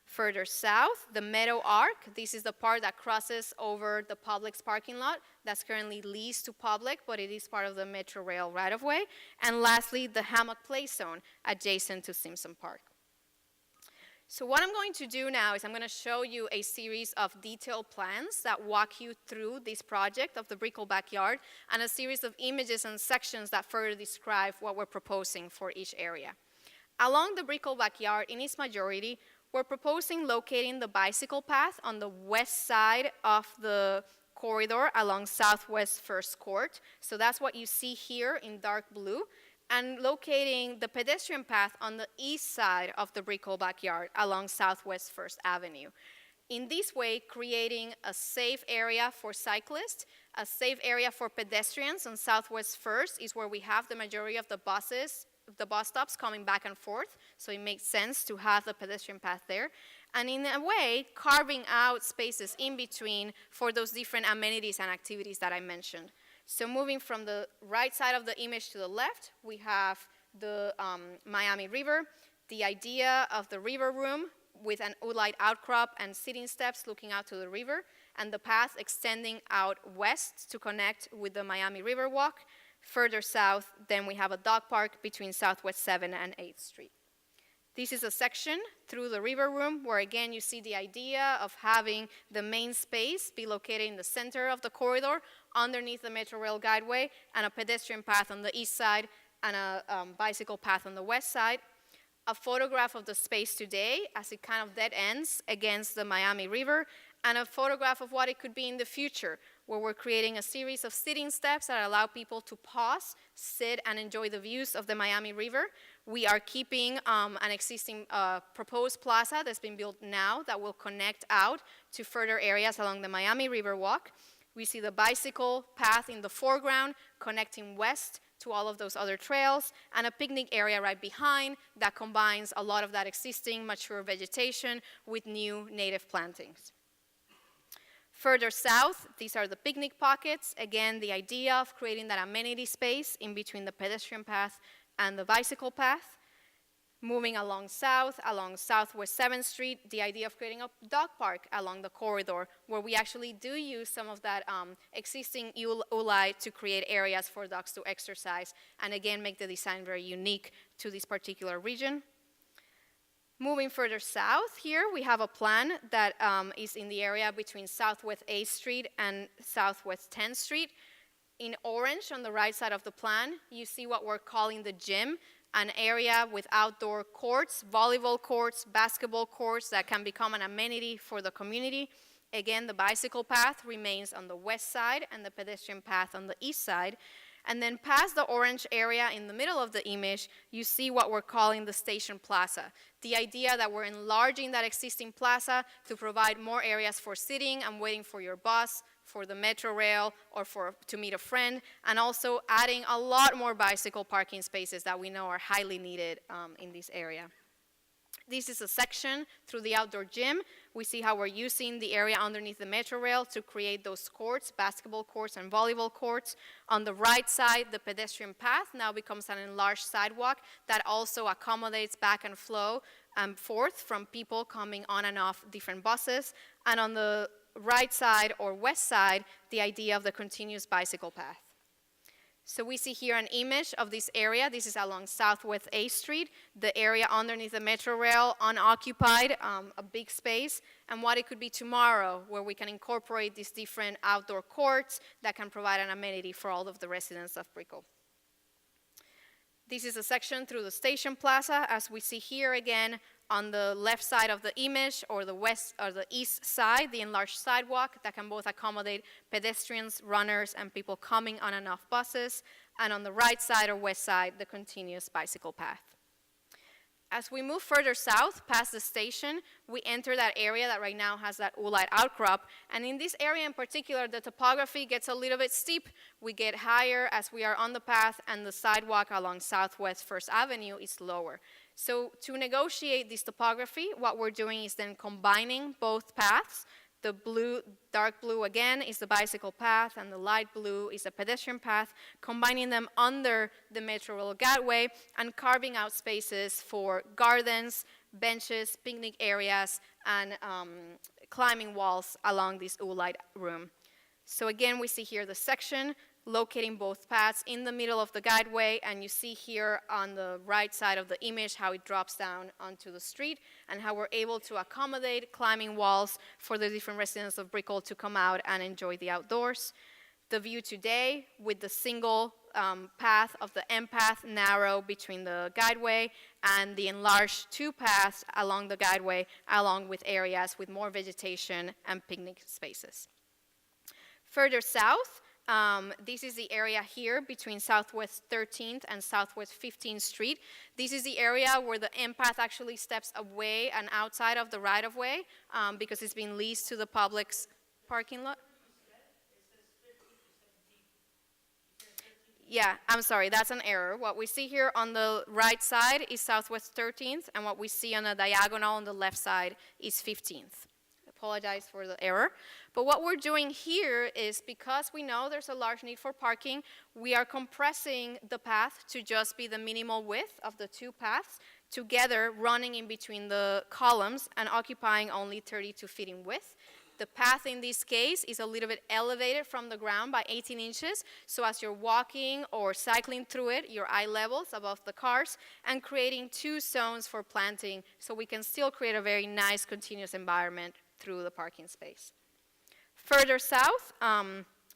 Further south, the Meadow Arc. This is the part that crosses over the Publix parking lot that's currently leased to Public, but it is part of the Metro Rail right-of-way. And lastly, the Hammock Play Zone adjacent to Simpson Park. So what I'm going to do now is I'm going to show you a series of detailed plans that walk you through this project of the Brickell Backyard and a series of images and sections that further describe what we're proposing for each area. Along the Brickell Backyard, in its majority, we're proposing locating the bicycle path on the west side of the corridor along Southwest 1st Court. So that's what you see here in dark blue. And locating the pedestrian path on the east side of the Brickell Backyard along Southwest 1st Avenue. In this way, creating a safe area for cyclists, a safe area for pedestrians on Southwest 1st is where we have the majority of the bus stops coming back and forth, so it makes sense to have the pedestrian path there. And in a way, carving out spaces in between for those different amenities and activities that I mentioned. So moving from the right side of the image to the left, we have the Miami River, the idea of the River Room with an Oolite outcrop and sitting steps looking out to the river, and the path extending out west to connect with the Miami River Walk. Further south, then we have a dog park between Southwest 7th and 8th Street. This is a section through the River Room where, again, you see the idea of having the main space be located in the center of the corridor underneath the Metro Rail Guideway and a pedestrian path on the east side and a bicycle path on the west side. A photograph of the space today as it kind of dead ends against the Miami River, and a photograph of what it could be in the future, where we're creating a series of sitting steps that allow people to pause, sit, and enjoy the views of the Miami River. We are keeping an existing proposed plaza that's been built now that will connect out to further areas along the Miami River Walk. We see the bicycle path in the foreground connecting west to all of those other trails, and a picnic area right behind that combines a lot of that existing mature vegetation with new native plantings. Further south, these are the picnic pockets. Again, the idea of creating that amenity space in between the pedestrian path and the bicycle path. Moving along south, along Southwest 7th Street, the idea of creating a dog park along the corridor where we actually do use some of that existing Oolite to create areas for dogs to exercise and again make the design very unique to this particular region. Moving further south here, we have a plan that is in the area between Southwest 8th Street and Southwest 10th Street. In orange on the right side of the plan, you see what we're calling the gym, an area with outdoor courts, volleyball courts, basketball courts that can become an amenity for the community. Again, the bicycle path remains on the west side and the pedestrian path on the east side. And then past the orange area in the middle of the image, you see what we're calling the station plaza. The idea that we're enlarging that existing plaza to provide more areas for sitting and waiting for your bus, for the Metro Rail, or to meet a friend, and also adding a lot more bicycle parking spaces that we know are highly needed in this area. This is a section through the outdoor gym. We see how we're using the area underneath the metro rail to create those courts, basketball courts and volleyball courts. On the right side, the pedestrian path now becomes an enlarged sidewalk that also accommodates back and flow forth from people coming on and off different buses. And on the right side or west side, the idea of the continuous bicycle path. So we see here an image of this area. This is along Southwest A Street, the area underneath the metro rail, unoccupied, a big space, and what it could be tomorrow, where we can incorporate these different outdoor courts that can provide an amenity for all of the residents of Brickell. This is a section through the station plaza, as we see here again on the left side of the image, or the west or the east side, the enlarged sidewalk that can both accommodate pedestrians, runners, and people coming on and off buses, and on the right side or west side, the continuous bicycle path. As we move further south past the station, we enter that area that right now has that oolite outcrop. And in this area in particular, the topography gets a little bit steep. We get higher as we are on the path, and the sidewalk along Southwest First Avenue is lower. So to negotiate this topography, what we're doing is then combining both paths. The blue, dark blue again is the bicycle path, and the light blue is a pedestrian path, combining them under the Metro Rail Gateway and carving out spaces for gardens, benches, picnic areas, and climbing walls along this oolite room. So again, we see here the section locating both paths in the middle of the guideway, and you see here on the right side of the image how it drops down onto the street and how we're able to accommodate climbing walls for the different residents of Brickell to come out and enjoy the outdoors. The view today with the single path of the M path narrow between the guideway and the enlarged two paths along the guideway, along with areas with more vegetation and picnic spaces. Further south, this is the area here between Southwest 13th and Southwest 15th Street. This is the area where the M path actually steps away and outside of the right-of-way because it's been leased to the public's parking lot. Yeah, I'm sorry, that's an error. What we see here on the right side is Southwest 13th, and what we see on the diagonal on the left side is 15th. Apologize for the error. But what we're doing here is, because we know there's a large need for parking, we are compressing the path to just be the minimal width of the two paths together, running in between the columns and occupying only 32 feet in width. The path in this case is a little bit elevated from the ground by 18 inches, so as you're walking or cycling through it, your eye level's above the cars, and creating two zones for planting so we can still create a very nice continuous environment through the parking space. Further south,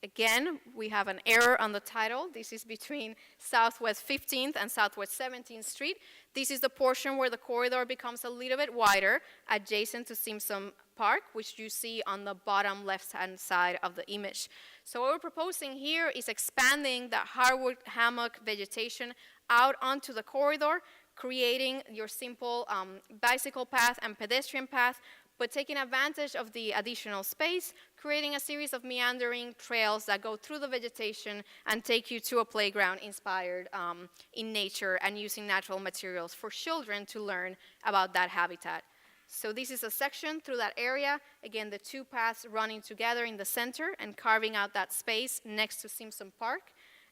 again, we have an error on the title. This is between Southwest 15th and Southwest 17th Street. This is the portion where the corridor becomes a little bit wider, adjacent to Simpson Park, which you see on the bottom left-hand side of the image. So what we're proposing here is expanding the hardwood hammock vegetation out onto the corridor, creating your simple bicycle path and pedestrian path, but taking advantage of the additional space, creating a series of meandering trails that go through the vegetation and take you to a playground inspired in nature and using natural materials for children to learn about that habitat. So this is a section through that area. Again, the two paths running together in the center and carving out that space next to Simpson Park.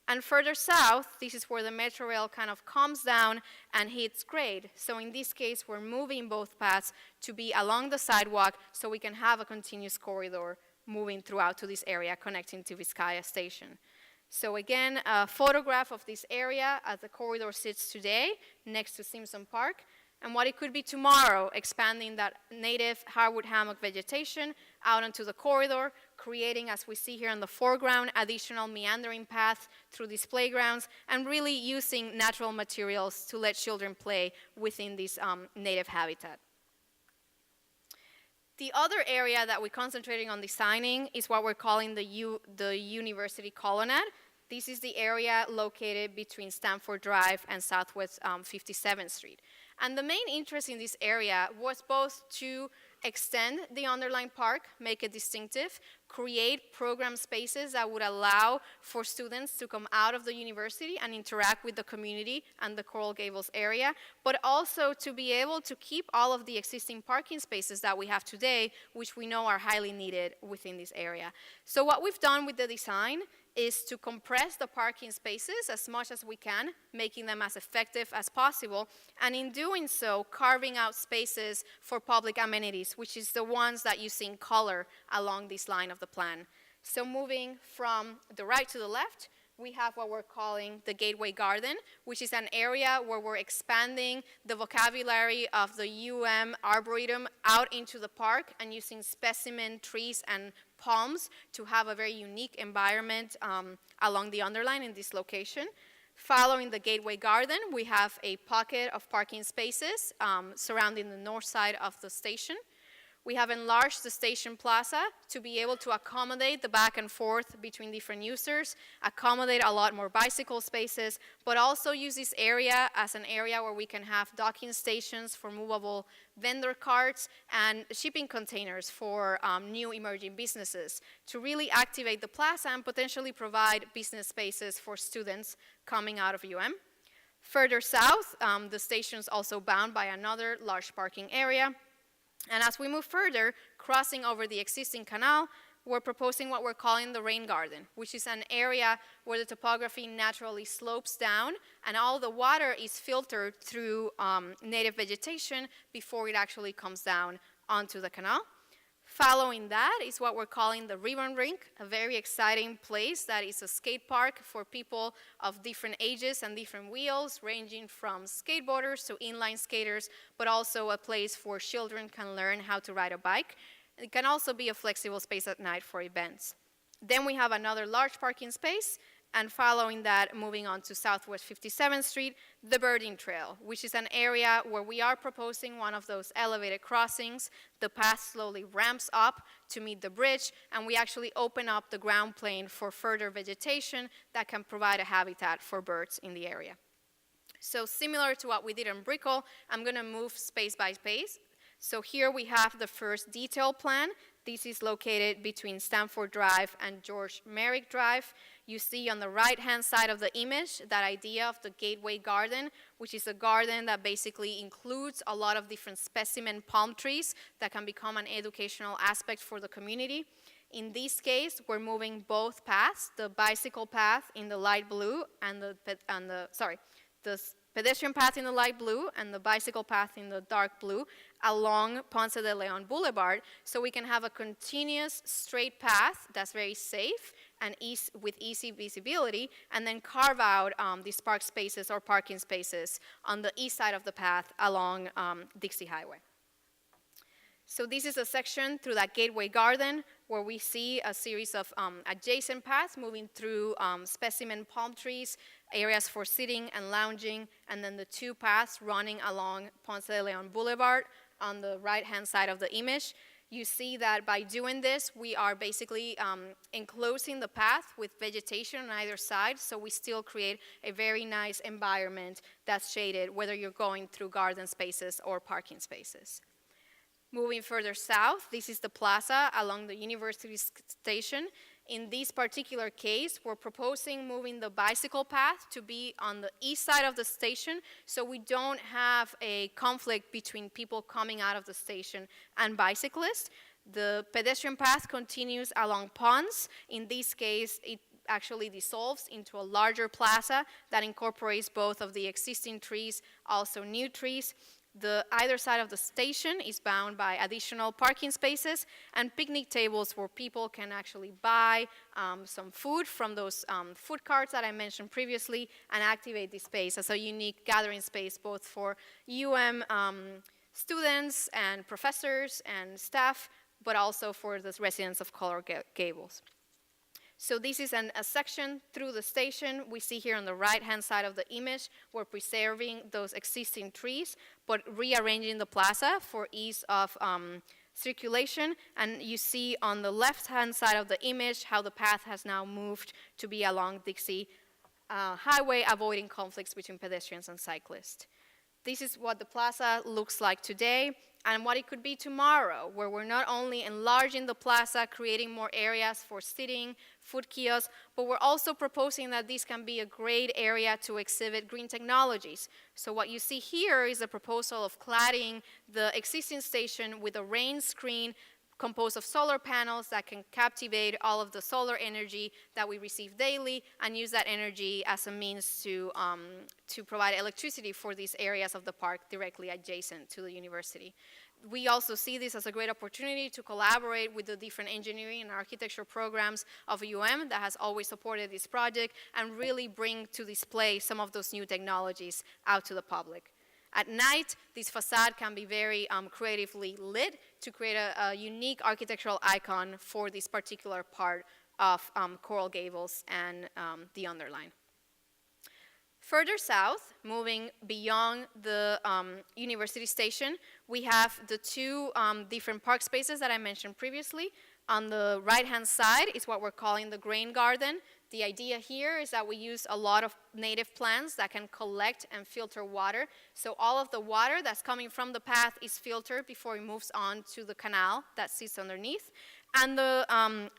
And further south, this is where the Metro Rail kind of comes down and hits grade. So in this case, we're moving both paths to be along the sidewalk so we can have a continuous corridor moving throughout to this area connecting to Vizcaya Station. So again, a photograph of this area as the corridor sits today next to Simpson Park, and what it could be tomorrow, expanding that native hardwood hammock vegetation out onto the corridor, creating, as we see here in the foreground, additional meandering paths through these playgrounds, and really using natural materials to let children play within this native habitat. The other area that we're concentrating on designing is what we're calling the University Colonnade. This is the area located between Stanford Drive and Southwest 57th Street. And the main interest in this area was both to extend the Underline Park, make it distinctive, create program spaces that would allow for students to come out of the university and interact with the community and the Coral Gables area, but also to be able to keep all of the existing parking spaces that we have today, which we know are highly needed within this area. So what we've done with the design is to compress the parking spaces as much as we can, making them as effective as possible, and in doing so, carving out spaces for public amenities, which is the ones that you see in color along this line of the plan. So moving from the right to the left, we have what we're calling the Gateway Garden, which is an area where we're expanding the vocabulary of the Arboretum out into the park and using specimen trees and palms to have a very unique environment along the Underline in this location. Following the Gateway Garden, we have a pocket of parking spaces surrounding the north side of the station. We have enlarged the station plaza to be able to accommodate the back and forth between different users, accommodate a lot more bicycle spaces, but also use this area as an area where we can have docking stations for movable vendor carts and shipping containers for new emerging businesses to really activate the plaza and potentially provide business spaces for students coming out of UM. Further south, the station is also bound by another large parking area. And as we move further, crossing over the existing canal, we're proposing what we're calling the Rain Garden, which is an area where the topography naturally slopes down and all the water is filtered through native vegetation before it actually comes down onto the canal. Following that is what we're calling the Ribbon Rink, a very exciting place that is a skate park for people of different ages and different wheels, ranging from skateboarders to inline skaters, but also a place where children can learn how to ride a bike. It can also be a flexible space at night for events. Then we have another large parking space, and following that, moving on to Southwest 57th Street, the Birding Trail, which is an area where we are proposing one of those elevated crossings. The path slowly ramps up to meet the bridge, and we actually open up the ground plane for further vegetation that can provide a habitat for birds in the area. So similar to what we did in Brickell, I'm going to move space by space. So here we have the first detail plan. This is located between Stanford Drive and George Merrick Drive. You see on the right-hand side of the image that idea of the Gateway Garden, which is a garden that basically includes a lot of different specimen palm trees that can become an educational aspect for the community. In this case, we're moving both paths, the bicycle path in the light blue and the pedestrian path in the light blue and the bicycle path in the dark blue along Ponce de Leon Boulevard, so we can have a continuous straight path that's very safe and with easy visibility, and then carve out these park spaces or parking spaces on the east side of the path along Dixie Highway. So this is a section through that Gateway Garden where we see a series of adjacent paths moving through specimen palm trees, areas for sitting and lounging, and then the two paths running along Ponce de Leon Boulevard on the right-hand side of the image. You see that by doing this, we are basically enclosing the path with vegetation on either side, so we still create a very nice environment that's shaded, whether you're going through garden spaces or parking spaces. Moving further south, this is the plaza along the University Station. In this particular case, we're proposing moving the bicycle path to be on the east side of the station, so we don't have a conflict between people coming out of the station and bicyclists. The pedestrian path continues along Ponce. In this case, it actually dissolves into a larger plaza that incorporates both of the existing trees, also new trees. The either side of the station is bound by additional parking spaces and picnic tables where people can actually buy some food from those food carts that I mentioned previously and activate this space as a unique gathering space both for students and professors and staff, but also for the residents of Coral Gables. So this is a section through the station. We see here on the right-hand side of the image, we're preserving those existing trees, but rearranging the plaza for ease of circulation. And you see on the left-hand side of the image how the path has now moved to be along Dixie Highway, avoiding conflicts between pedestrians and cyclists. This is what the plaza looks like today and what it could be tomorrow, where we're not only enlarging the plaza, creating more areas for sitting, food kiosks, but we're also proposing that this can be a great area to exhibit green technologies. So what you see here is a proposal of cladding the existing station with a rain screen composed of solar panels that can captivate all of the solar energy that we receive daily and use that energy as a means to provide electricity for these areas of the park directly adjacent to the university. We also see this as a great opportunity to collaborate with the different engineering and architecture programs of UM that has always supported this project and really bring to display some of those new technologies out to the public. At night, this facade can be very creatively lit to create a unique architectural icon for this particular part of Coral Gables and the Underline. Further south, moving beyond the University Station, we have the two different park spaces that I mentioned previously. On the right-hand side is what we're calling the grain garden. The idea here is that we use a lot of native plants that can collect and filter water. So all of the water that's coming from the path is filtered before it moves on to the canal that sits underneath. And the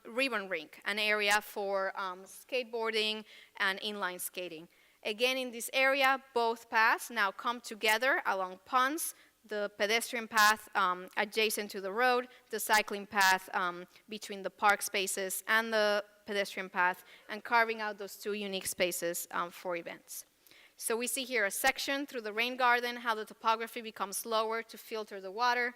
ribbon rink, an area for skateboarding and inline skating. Again, in this area, both paths now come together along ponds, the pedestrian path adjacent to the road, the cycling path between the park spaces and the pedestrian path, and carving out those two unique spaces for events. So we see here a section through the rain garden, how the topography becomes lower to filter the water.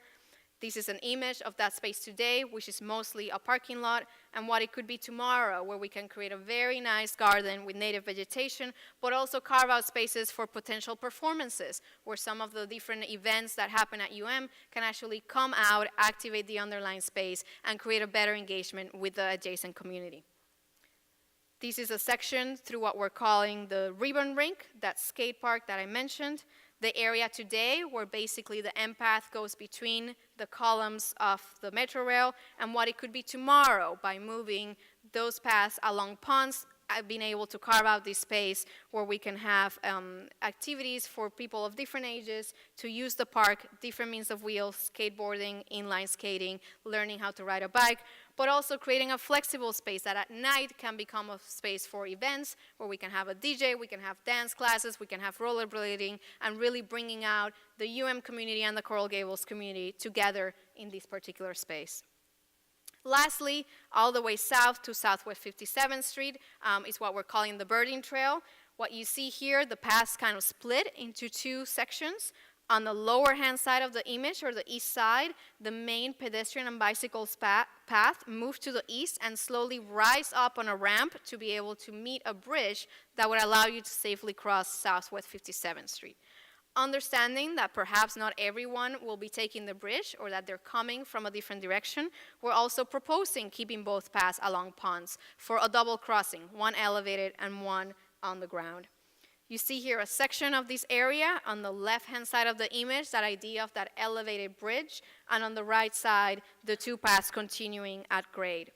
This is an image of that space today, which is mostly a parking lot, and what it could be tomorrow, where we can create a very nice garden with native vegetation, but also carve out spaces for potential performances, where some of the different events that happen at UM can actually come out, activate the underlying space, and create a better engagement with the adjacent community. This is a section through what we're calling the ribbon rink, that skate park that I mentioned. The area today where basically the end path goes between the columns of the metro rail and what it could be tomorrow by moving those paths along ponds. I've been able to carve out this space where we can have activities for people of different ages to use the park, different means of wheels, skateboarding, inline skating, learning how to ride a bike, but also creating a flexible space that at night can become a space for events where we can have a DJ, we can have dance classes, we can have rollerblading, and really bringing out the UM community and the Coral Gables community together in this particular space. Lastly, all the way south to Southwest 57th Street is what we're calling the birding trail. What you see here, the paths kind of split into two sections. On the lower hand side of the image, or the east side, the main pedestrian and bicycle path moves to the east and slowly rise up on a ramp to be able to meet a bridge that would allow you to safely cross Southwest 57th Street. Understanding that perhaps not everyone will be taking the bridge or that they're coming from a different direction, we're also proposing keeping both paths along ponds for a double crossing, one elevated and one on the ground. You see here a section of this area on the left-hand side of the image, that idea of that elevated bridge, and on the right side, the two paths continuing at grade.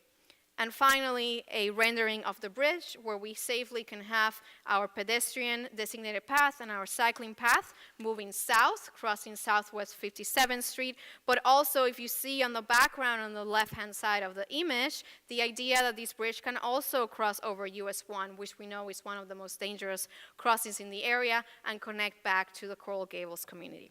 And finally, a rendering of the bridge where we safely can have our pedestrian designated path and our cycling path moving south, crossing Southwest 57th Street. But also, if you see on the background on the left-hand side of the image, the idea that this bridge can also cross over US 1, which we know is one of the most dangerous crossings in the area, and connect back to the Coral Gables community.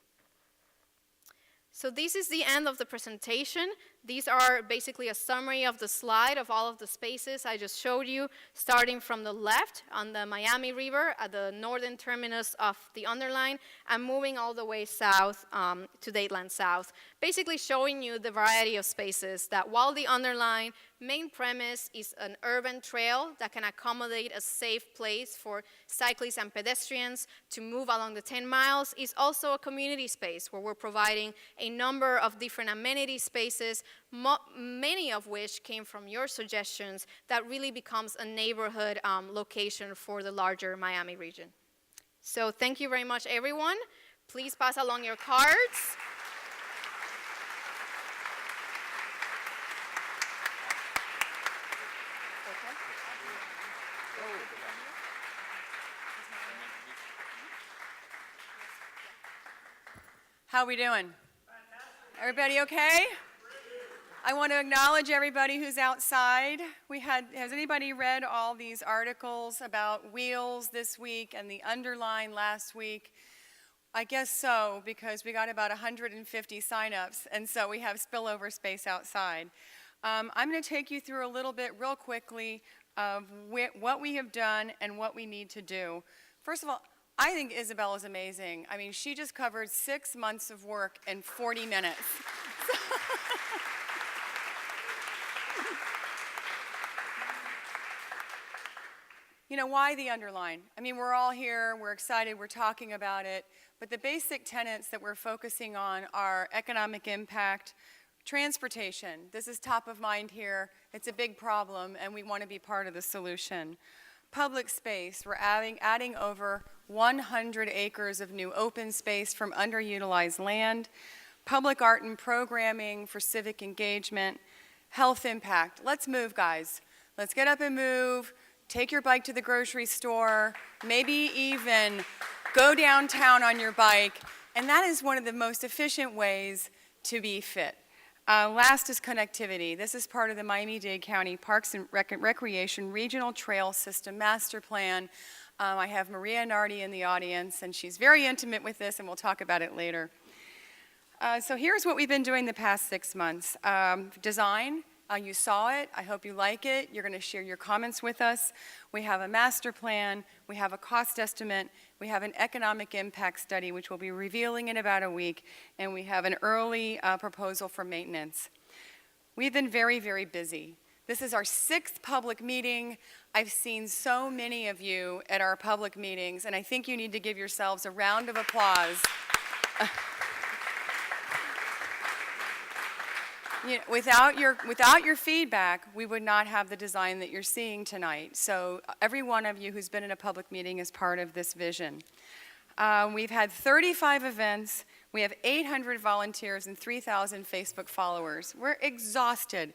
So this is the end of the presentation. These are basically a summary of the slide of all of the spaces I just showed you, starting from the left on the Miami River at the northern terminus of the Underline, and moving all the way south to Dateland South, basically showing you the variety of spaces that, while the Underline main premise is an urban trail that can accommodate a safe place for cyclists and pedestrians to move along the 10 miles, is also a community space where we're providing a number of different amenity spaces, many of which came from your suggestions, that really becomes a neighborhood location for the larger Miami region. So thank you very much, everyone. Please pass along your cards. How we doing? Everybody okay? I want to acknowledge everybody who's outside. Has anybody read all these articles about wheels this week and the Underline last week? I guess so, because we got about 150 signups, and so we have spillover space outside. I'm going to take you through a little bit real quickly of what we have done and what we need to do. First of all, I think Isabel is amazing. I mean, she just covered 6 months of work in 40 minutes. You know, why the Underline? I mean, we're all here, we're excited, we're talking about it, but the basic tenets that we're focusing on are economic impact, transportation. This is top of mind here. It's a big problem, and we want to be part of the solution. Public space, we're adding over 100 acres of new open space from underutilized land. Public art and programming for civic engagement. Health impact. Let's move, guys. Let's get up and move. Take your bike to the grocery store. Maybe even go downtown on your bike. And that is one of the most efficient ways to be fit. Last is connectivity. This is part of the Miami-Dade County Parks and Recreation Regional Trail System Master Plan. I have Maria Nardi in the audience, and she's very intimate with this, and we'll talk about it later. So here's what we've been doing the past 6 months. Design, you saw it. I hope you like it. You're going to share your comments with us. We have a master plan. We have a cost estimate. We have an economic impact study, which we'll be revealing in about a week. And we have an early proposal for maintenance. We've been very, very busy. This is our 6th public meeting. I've seen so many of you at our public meetings, and I think you need to give yourselves a round of applause. You know, without your feedback, we would not have the design that you're seeing tonight. So every one of you who's been in a public meeting is part of this vision. We've had 35 events. We have 800 volunteers and 3,000 Facebook followers. We're exhausted.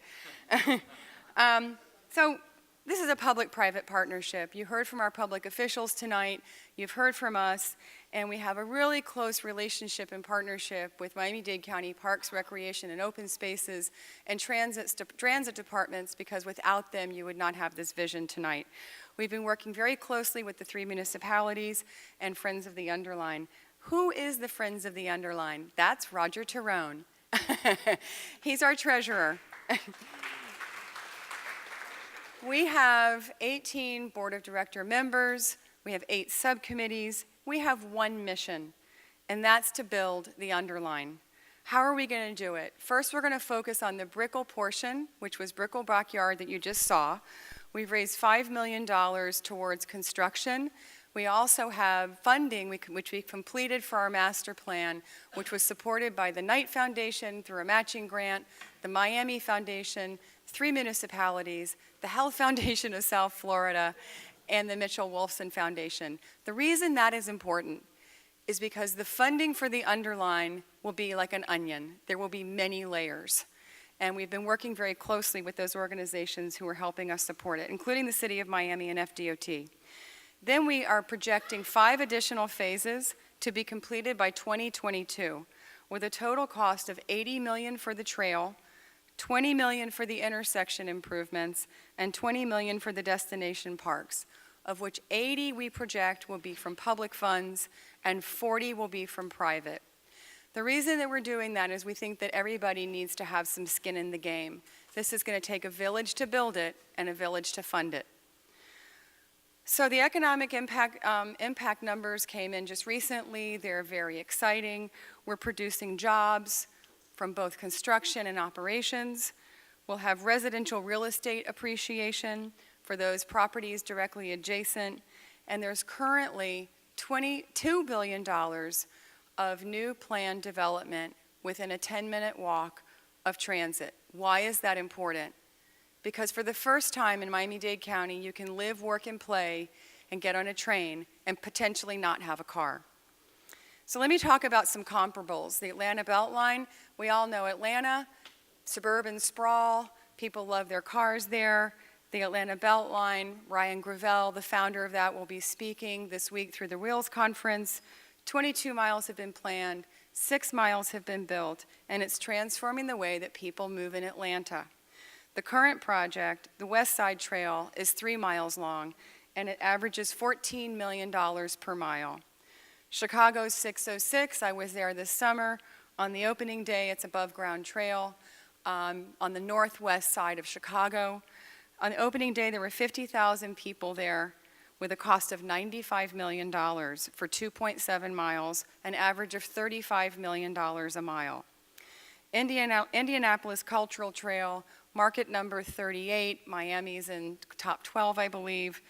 So this is a public-private partnership. You heard from our public officials tonight. You've heard from us. And we have a really close relationship and partnership with Miami-Dade County Parks, Recreation, and Open Spaces and transit departments, because without them, you would not have this vision tonight. We've been working very closely with the 3 municipalities and Friends of the Underline. Who is the Friends of the Underline? That's Roger Tyrone. He's our treasurer. We have 18 board of director members. We have 8 subcommittees. We have one mission, and that's to build the Underline. How are we going to do it? First, we're going to focus on the Brickell portion, which was Brickell Backyard that you just saw. We've raised $5 million towards construction. We also have funding, which we completed for our master plan, which was supported by the Knight Foundation through a matching grant, the Miami Foundation, 3 municipalities, the Health Foundation of South Florida, and the Mitchell-Wolfson Foundation. The reason that is important is because the funding for the Underline will be like an onion. There will be many layers. And we've been working very closely with those organizations who are helping us support it, including the City of Miami and FDOT. Then we are projecting 5 additional phases to be completed by 2022, with a total cost of $80 million for the trail, $20 million for the intersection improvements, and $20 million for the destination parks, of which 80 we project will be from public funds and 40 will be from private. The reason that we're doing that is we think that everybody needs to have some skin in the game. This is going to take a village to build it and a village to fund it. So the economic impact numbers came in just recently. They're very exciting. We're producing jobs from both construction and operations. We'll have residential real estate appreciation for those properties directly adjacent. And there's currently $22 billion of new planned development within a 10-minute walk of transit. Why is that important? Because for the first time in Miami-Dade County, you can live, work, and play and get on a train and potentially not have a car. So let me talk about some comparables. The Atlanta Beltline, we all know Atlanta, suburban sprawl, people love their cars there. The Atlanta Beltline, Ryan Gravel, the founder of that, will be speaking this week through the Wheels Conference. 22 miles have been planned, 6 miles have been built, and it's transforming the way that people move in Atlanta. The current project, the West Side Trail, is 3 miles long, and it averages $14 million per mile. Chicago's 606, I was there this summer. On the opening day, it's above-ground trail on the northwest side of Chicago. On the opening day, there were 50,000 people there with a cost of $95 million for 2.7 miles, an average of $35 million a mile. Indianapolis Cultural Trail, market number 38, Miami's in top 12, I believe.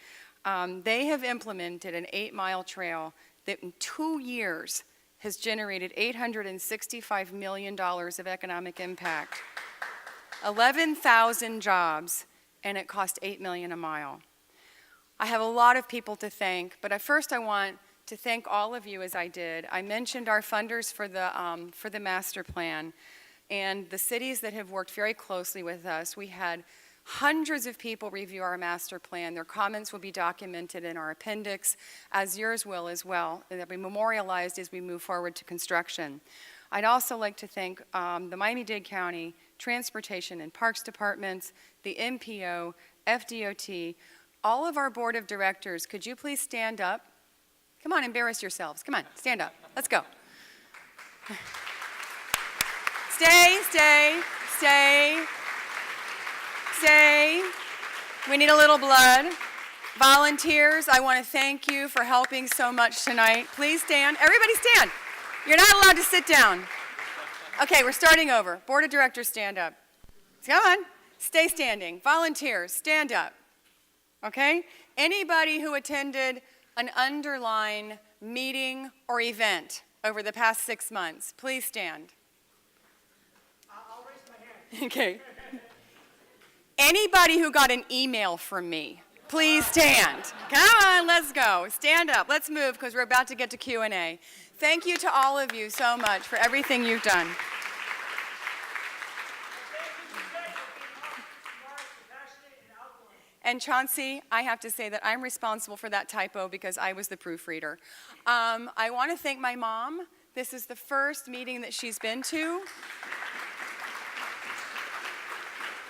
They have implemented an 8-mile trail that in 2 years has generated $865 million of economic impact, 11,000 jobs, and it cost $8 million a mile. I have a lot of people to thank, but first I want to thank all of you as I did. I mentioned our funders for the master plan and the cities that have worked very closely with us. We had hundreds of people review our master plan. Their comments will be documented in our appendix, as yours will as well, and they'll be memorialized as we move forward to construction. I'd also like to thank the Miami-Dade County Transportation and Parks Departments, the MPO, FDOT, all of our board of directors. Could you please stand up? Come on, embarrass yourselves. Come on, stand up. Let's go. Stay, stay, stay. Stay. We need a little blood. Volunteers, I want to thank you for helping so much tonight. Please stand. Everybody stand. You're not allowed to sit down. Okay, we're starting over. Board of directors, stand up. Come on. Stay standing. Volunteers, stand up. Okay? Anybody who attended an Underline meeting or event over the past 6 months, please stand. I'll raise my hand. Okay. Anybody who got an email from me, please stand. Come on, let's go. Stand up. Let's move because we're about to get to Q&A. Thank you to all of you so much for everything you've done. And Chauncey, I have to say that I'm responsible for that typo because I was the proofreader. I want to thank my mom. This is the first meeting that she's been to.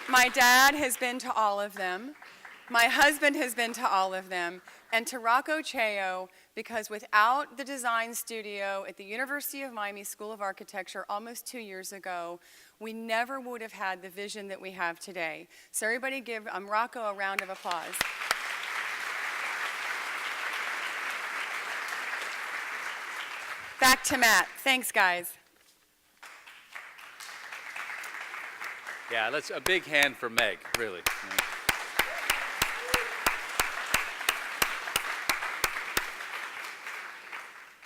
My dad has been to all of them. My husband has been to all of them. And to Rocco Cheo, because without the design studio at the University of Miami School of Architecture almost 2 years ago, we never would have had the vision that we have today. So everybody give Rocco a round of applause. Back to Matt. Thanks, guys. Yeah, that's a big hand for Meg, really.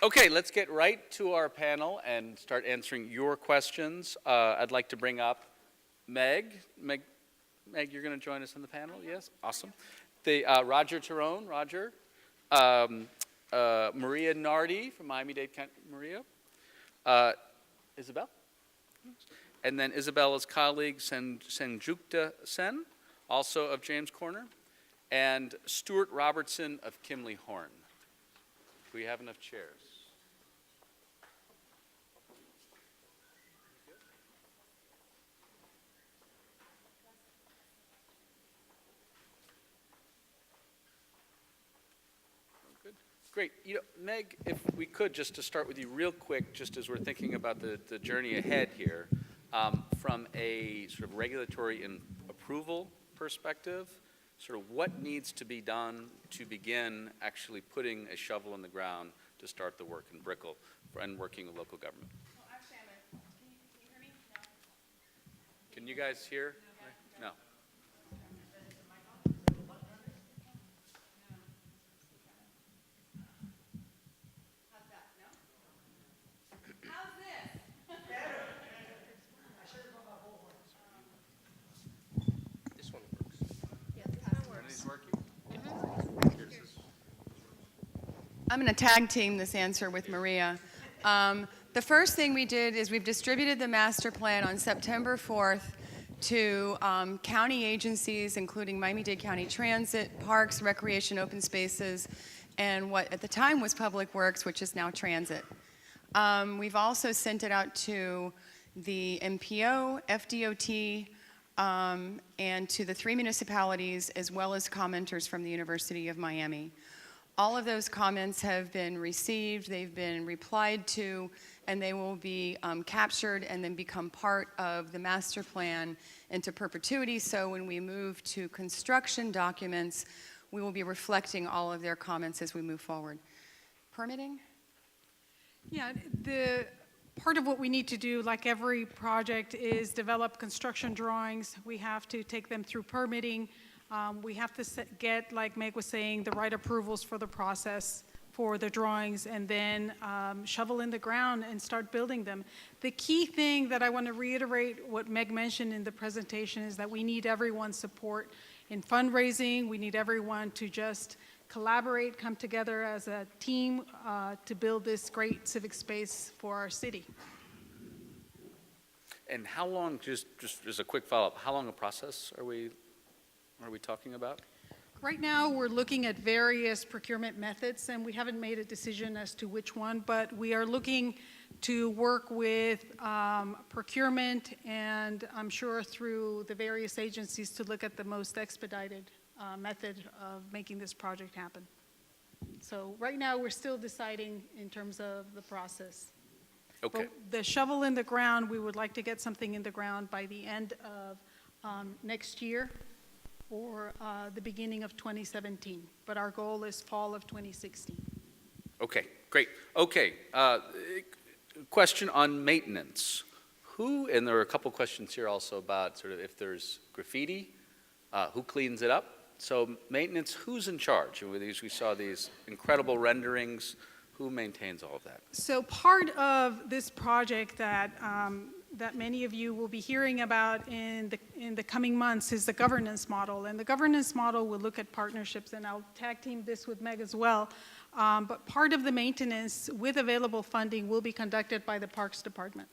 Okay, let's get right to our panel and start answering your questions. I'd like to bring up Meg. Meg, you're going to join us on the panel? Yes? Awesome. Roger Terone, Roger. Maria Nardi from Miami-Dade County. Maria. Isabel? And then Isabella's colleague, Senjukta Sen, also of James Corner. And Stuart Robertson of Kimley Horn. Do we have enough chairs? Good. Great. You know, Meg, if we could, just to start with you real quick, just as we're thinking about the journey ahead here, from a sort of regulatory and approval perspective, sort of what needs to be done to begin actually putting a shovel in the ground to start the work in Brickell and working with local government? Oh, actually, can you hear me? No. Can you guys hear? No. How's that? No? How's this? This one works. Are these working? I'm going to tag team this answer with Maria. The first thing we did is we've distributed the master plan on September 4th to county agencies, including Miami-Dade County Transit, Parks, Recreation, Open Spaces, and what at the time was Public Works, which is now Transit. We've also sent it out to the MPO, FDOT, and to the 3 municipalities, as well as commenters from the University of Miami. All of those comments have been received, they've been replied to, and they will be captured and then become part of the master plan into perpetuity. So when we move to construction documents, we will be reflecting all of their comments as we move forward. Permitting? Yeah, the part of what we need to do, like every project, is develop construction drawings. We have to take them through permitting. We have to get, like Meg was saying, the right approvals for the process for the drawings, and then shovel in the ground and start building them. The key thing that I want to reiterate what Meg mentioned in the presentation is that we need everyone's support in fundraising. We need everyone to just collaborate, come together as a team to build this great civic space for our city. And how long, just as a quick follow-up, how long a process are we talking about? Right now, we're looking at various procurement methods, and we haven't made a decision as to which one, but we are looking to work with procurement and I'm sure through the various agencies to look at the most expedited method of making this project happen. So right now, we're still deciding in terms of the process. Okay. But the shovel in the ground, we would like to get something in the ground by the end of next year or the beginning of 2017. But our goal is fall of 2016. Okay, great. Okay, question on maintenance. Who, and there are a couple questions here also about sort of if there's graffiti, who cleans it up? So maintenance, who's in charge? And with these, we saw these incredible renderings. Who maintains all of that? So part of this project that that many of you will be hearing about in the coming months is the governance model. And the governance model will look at partnerships, and I'll tag team this with Meg as well. But part of the maintenance with available funding will be conducted by the Parks Department.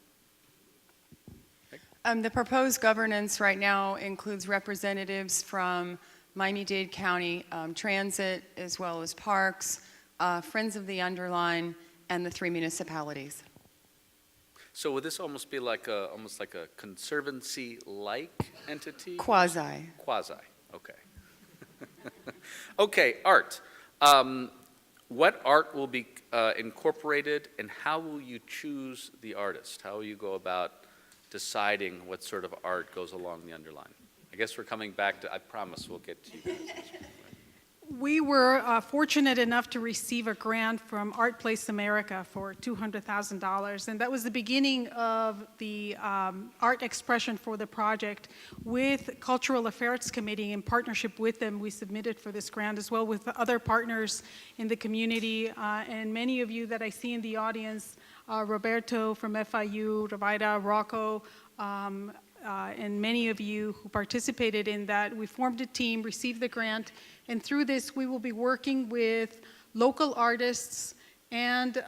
The proposed governance right now includes representatives from Miami-Dade County Transit, as well as Parks, Friends of the Underline, and the 3 municipalities. So would this almost be like almost like a conservancy-like entity? Quasi. Quasi, okay. Okay, art. What art will be incorporated, and how will you choose the artist? How will you go about deciding what sort of art goes along the underline? I guess we're coming back to, I promise we'll get to you guys. We were fortunate enough to receive a grant from Art Place America for $200,000, and that was the beginning of the art expression for the project. With Cultural Affairs Committee, in partnership with them, we submitted for this grant, as well with other partners in the community, and many of you that I see in the audience, Roberto from FIU, Ravida, Rocco, and many of you who participated in that. We formed a team, received the grant, and through this we will be working with local artists and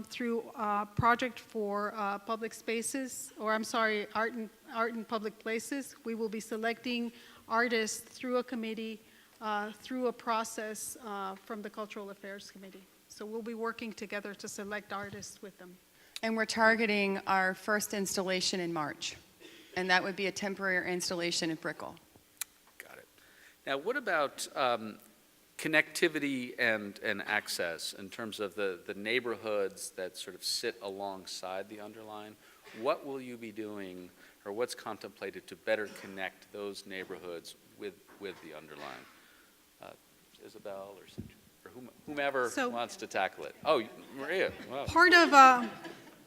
through a project for public spaces, or I'm sorry, art in public places. We will be selecting artists through a committee, through a process from the Cultural Affairs Committee. So we'll be working together to select artists with them. And we're targeting our first installation in March. And that would be a temporary installation in Brickell. Got it. Now, what about connectivity and access in terms of the neighborhoods that sort of sit alongside the underline? What will you be doing, or what's contemplated to better connect those neighborhoods with the underline? Isabel or whomever wants to tackle it. Oh, Maria. Wow.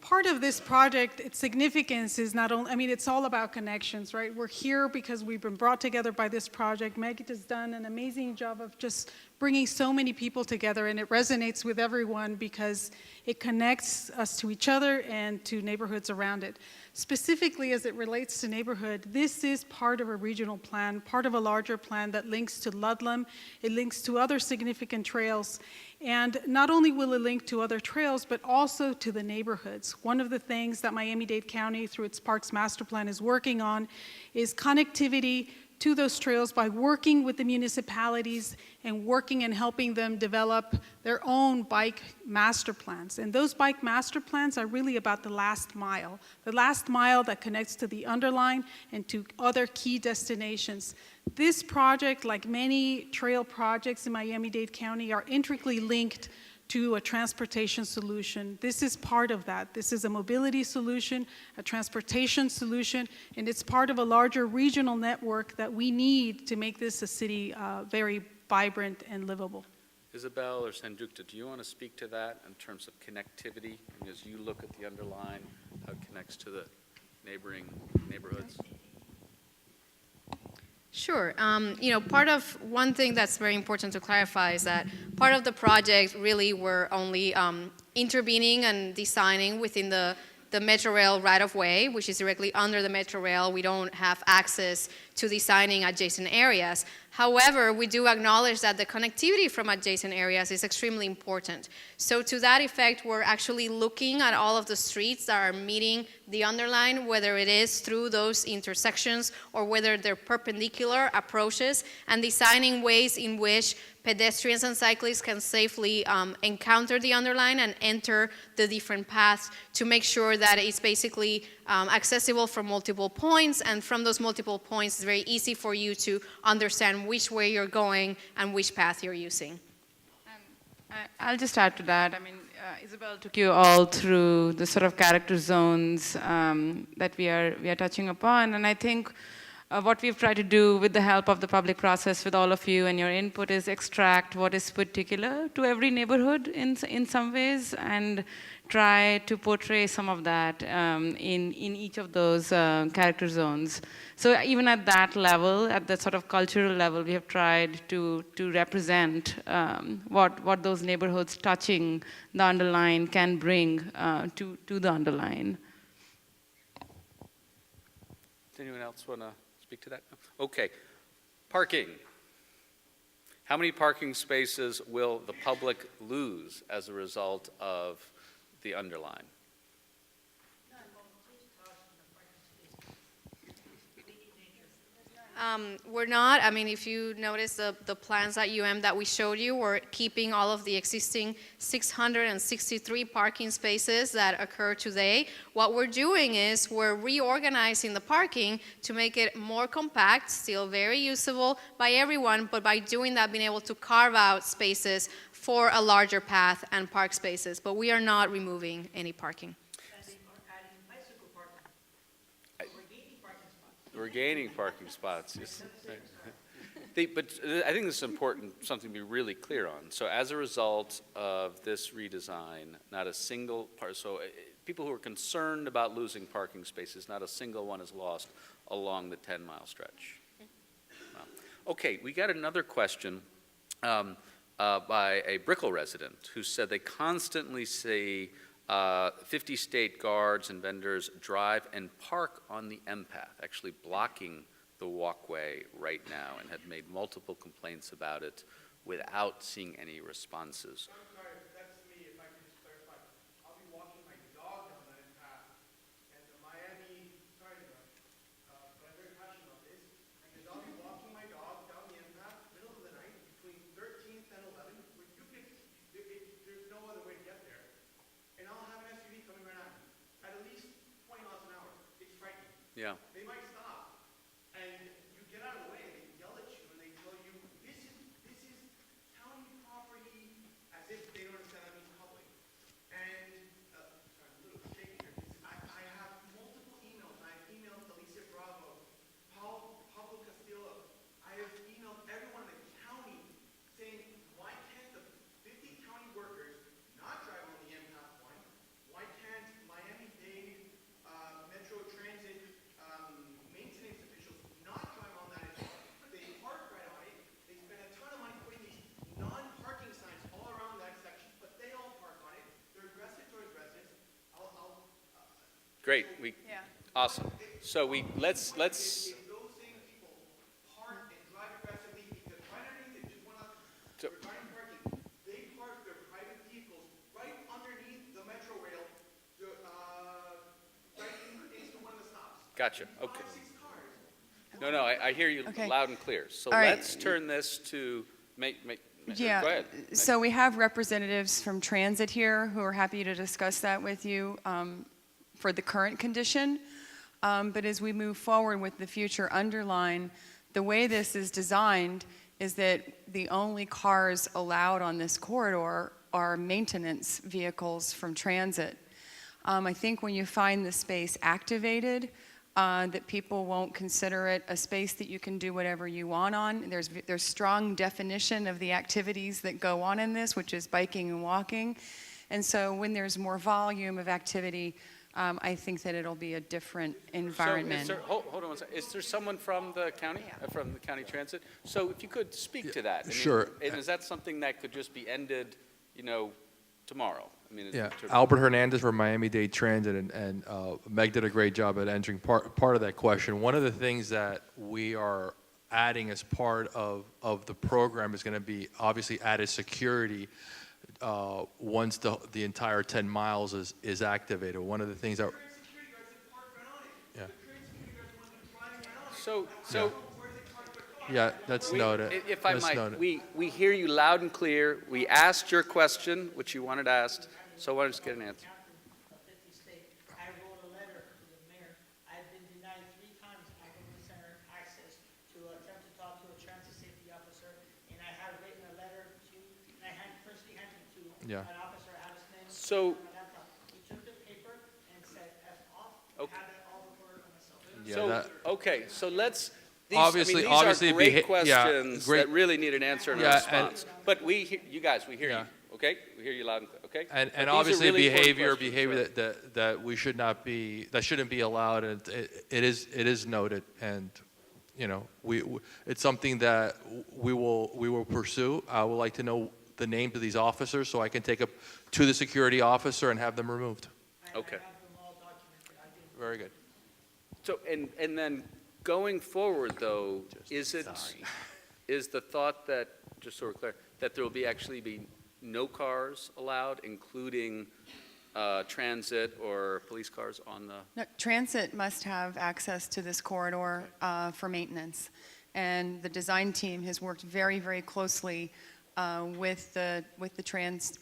Part of this project, its significance is not only, I mean, it's all about connections, right? We're here because we've been brought together by this project. Meg has done an amazing job of just bringing so many people together, and it resonates with everyone because it connects us to each other and to neighborhoods around it. Specifically, as it relates to neighborhood, this is part of a regional plan, part of a larger plan that links to Ludlam. It links to other significant trails. And not only will it link to other trails, but also to the neighborhoods. One of the things that Miami-Dade County, through its Parks Master Plan, is working on is connectivity to those trails by working with the municipalities and working and helping them develop their own bike master plans. And those bike master plans are really about the last mile that connects to the Underline and to other key destinations. This project, like many trail projects in Miami-Dade County, are intricately linked to a transportation solution. This is part of that. This is a mobility solution, a transportation solution, and it's part of a larger regional network that we need to make this a city very vibrant and livable. Isabel or Sanjukta, do you want to speak to that in terms of connectivity? And as you look at the Underline, how it connects to the neighboring neighborhoods? Sure. Part of one thing that's very important to clarify is that part of the project really we're only intervening and designing within the Metro Rail right-of-way, which is directly under the Metro Rail. We don't have access to designing adjacent areas. However, we do acknowledge that the connectivity from adjacent areas is extremely important. So to that effect, we're actually looking at all of the streets that are meeting the Underline, whether it is through those intersections or whether they're perpendicular approaches, and designing ways in which pedestrians and cyclists can safely encounter the Underline and enter the different paths to make sure that it's basically accessible from multiple points, and from those multiple points, it's very easy for you to understand which way you're going and which path you're using. I'll just add to that. I mean, Isabel took you all through the sort of character zones that we are touching upon, and I think what we've tried to do with the help of the public process with all of you and your input is extract what is particular to every neighborhood in some ways and try to portray some of that in each of those character zones. So even at that level, at the sort of cultural level, we have tried to represent what those neighborhoods touching the Underline can bring to the Underline. Does anyone else want to speak to that? Okay. Parking. How many parking spaces will the public lose as a result of the Underline? We're not. I mean, if you notice the plans at UM that we showed you, we're keeping all of the existing 663 parking spaces that occur today. What we're doing is we're reorganizing the parking to make it more compact, still very usable by everyone, but by doing that, being able to carve out spaces for a larger path and park spaces. But we are not removing any parking. We're gaining parking spots. Yes. But I think this is important, something to be really clear on. So as a result of this redesign, not a single part, so people who are concerned about losing parking spaces, not a single one is lost along the 10-mile stretch. Wow. Okay, we got another question by a Brickell resident who said they constantly see 50 state guards and vendors drive and park on the M path, actually blocking the walkway right now, and have made multiple complaints about it without seeing any responses. I'm sorry, if that's me, if I could just clarify. I'll be walking my dog down that path, and the Miami, sorry, but I'm very passionate about this, because I'll be walking my dog down the M path, middle of the night, between 13th and 11th, where you could, there's no other way to get there. And I'll have an SUV coming right at least 20 miles an hour. It's frightening. Yeah. They might stop, and you get out of the way, and they yell at you, and they tell you, this is county property, as if they don't understand that means public. And, sorry, I'm a little shaky here, because I have multiple emails. I have emailed Alicia Bravo, Pablo Castillo. I have emailed everyone in the county saying, why can't the 50 county workers not drive on the MPATH one? Why can't Miami-Dade Metro Transit maintenance officials not drive on that as well? They park right on it. They spend a ton of money putting these non-parking signs all around that section, but they all park on it. They're aggressive towards residents. Great. Yeah. Awesome. So let's. If those same people park and drive aggressively, because right underneath it, just one other, regarding parking, they park their private vehicles right underneath the Metro Rail, right into one of the stops. Gotcha. Okay. 5, 6 cars. No, no, I hear you Okay. loud and clear. So All right. let's turn this to, Yeah. go ahead. So we have representatives from Transit here who are happy to discuss that with you for the current condition. But as we move forward with the future Underline, the way this is designed is that the only cars allowed on this corridor are maintenance vehicles from Transit. I think when you find the space activated, that people won't consider it a space that you can do whatever you want on. There's strong definition of the activities that go on in this, which is biking and walking. And so when there's more volume of activity, I think that it'll be a different environment. So hold on one second. Is there someone from the county, from the county transit? So if you could speak to that. I mean, Sure. And is that something that could just be ended, tomorrow? I mean, Yeah, in terms of- Albert Hernandez from Miami-Dade Transit, and Meg did a great job at answering part of that question. One of the things that we are adding as part of the program is going to be obviously added security once the entire 10 miles is activated. One of the things that... Yeah. So Yeah, that's noted. if I That's might, noted. we hear you loud and clear. We asked your question, which you wanted asked, so why don't you just get an answer? I wrote a letter to the mayor. I've been denied 3 times Academy Center access to attempt to talk to a transit safety officer, and I have written a letter to, and I personally handed it to Yeah. an officer out of Snell. So- on my laptop. He took the paper and said, F off. Okay. I have that all recorded on myself. Yeah, So, that- okay, so let's, Obviously- these obviously are great yeah, questions great- that really need an answer and a Yeah, and- response. But you guys, we hear Yeah. you, okay? We hear you loud and clear, okay? And But these are obviously really important behavior questions, that we should not be, that shouldn't be allowed, and it is noted, and, it's something that we will pursue. I would like to know the names of these officers so I can take up to the security officer and have them removed. Okay. Very good. So, and then going forward, though, is the thought that, just so we're clear, that there will actually be no cars allowed, including transit or police cars on the? No, Transit must have access to this corridor for maintenance. And the design team has worked very, very closely with the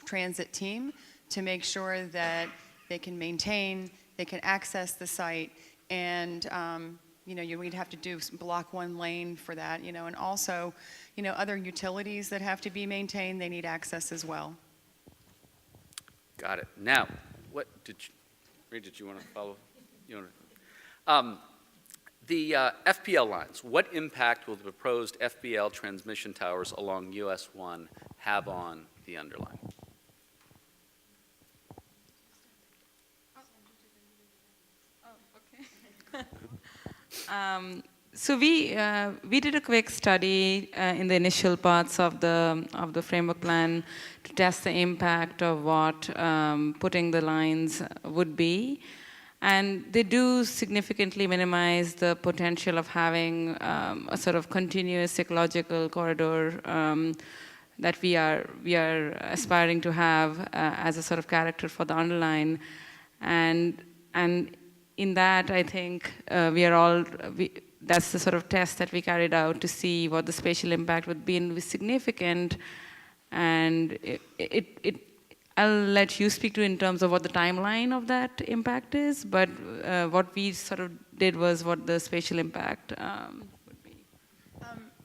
transit team to make sure that they can maintain, they can access the site, and we'd have to block 1 lane for that, and also, other utilities that have to be maintained, they need access as well. Got it. Now, what did you want to follow? The FPL lines, what impact will the proposed FPL transmission towers along US 1 have on the Underline? So we did a quick study in the initial parts of the framework plan to test the impact of what putting the lines would be, and they do significantly minimize the potential of having a sort of continuous ecological corridor that we are aspiring to have as a sort of character for the Underline, and in that, I think that's the sort of test that we carried out to see what the spatial impact would be, and it was significant. And I'll let you speak to in terms of what the timeline of that impact is, but what we sort of did was what the spatial impact would be.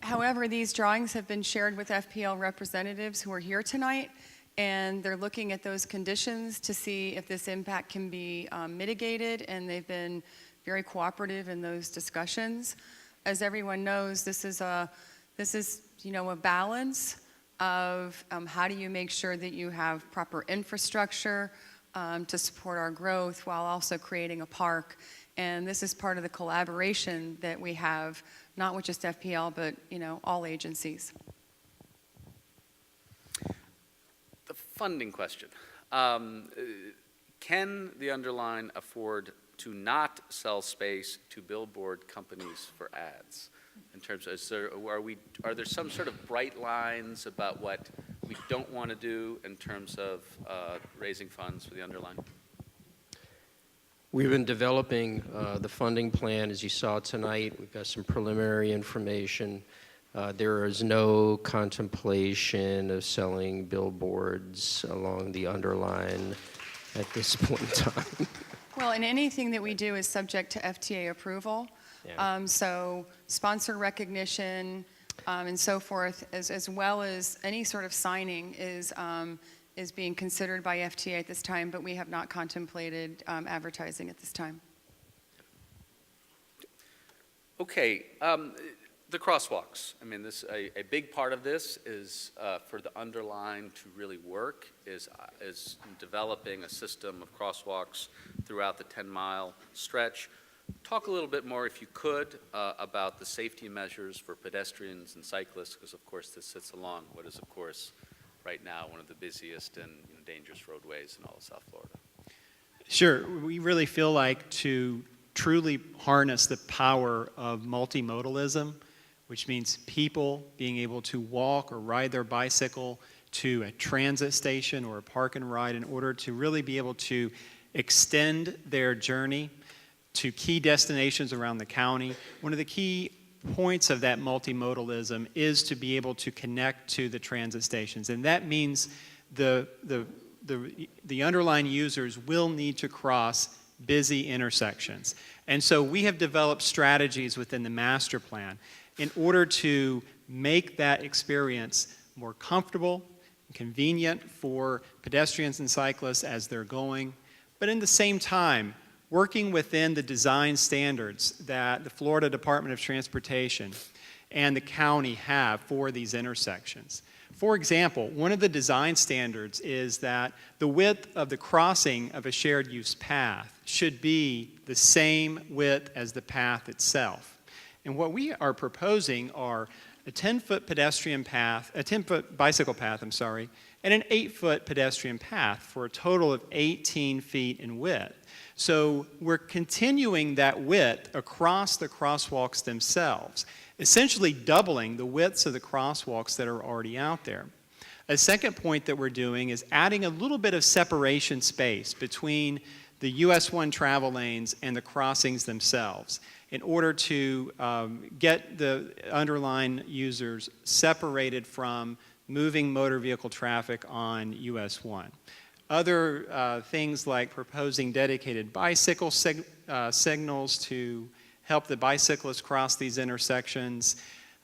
However, these drawings have been shared with FPL representatives who are here tonight, and they're looking at those conditions to see if this impact can be mitigated, and they've been very cooperative in those discussions. As everyone knows, this is a balance of how do you make sure that you have proper infrastructure to support our growth while also creating a park. And this is part of the collaboration that we have, not with just FPL, but all agencies. The funding question. Can the Underline afford to not sell space to billboard companies for ads? In terms of, are there some sort of bright lines about what we don't want to do in terms of raising funds for the Underline? We've been developing the funding plan, as you saw tonight. We've got some preliminary information. There is no contemplation of selling billboards along the Underline at this point in time. Well, and anything that we do is subject to FTA approval. Yeah. So sponsor recognition and so forth, as well as any sort of signing is being considered by FTA at this time, but we have not contemplated advertising at this time. Okay, the crosswalks. I mean, a big part of this is for the Underline to really work is developing a system of crosswalks throughout the 10-mile stretch. Talk a little bit more, if you could, about the safety measures for pedestrians and cyclists, because of course this sits along what is, of course, right now one of the busiest and dangerous roadways in all of South Florida. Sure. We really feel like to truly harness the power of multimodalism, which means people being able to walk or ride their bicycle to a transit station or a park and ride in order to really be able to extend their journey to key destinations around the county. One of the key points of that multimodalism is to be able to connect to the transit stations, and that means the Underline users will need to cross busy intersections. And so we have developed strategies within the master plan in order to make that experience more comfortable and convenient for pedestrians and cyclists as they're going, but in the same time, working within the design standards that the Florida Department of Transportation and the county have for these intersections. For example, one of the design standards is that the width of the crossing of a shared use path should be the same width as the path itself. And what we are proposing are a 10-foot pedestrian path, a 10-foot bicycle path, and an 8-foot pedestrian path for a total of 18 feet in width. So we're continuing that width across the crosswalks themselves, essentially doubling the widths of the crosswalks that are already out there. A second point that we're doing is adding a little bit of separation space between the US 1 travel lanes and the crossings themselves in order to get the Underline users separated from moving motor vehicle traffic on US 1. Other things like proposing dedicated bicycle signals to help the bicyclists cross these intersections,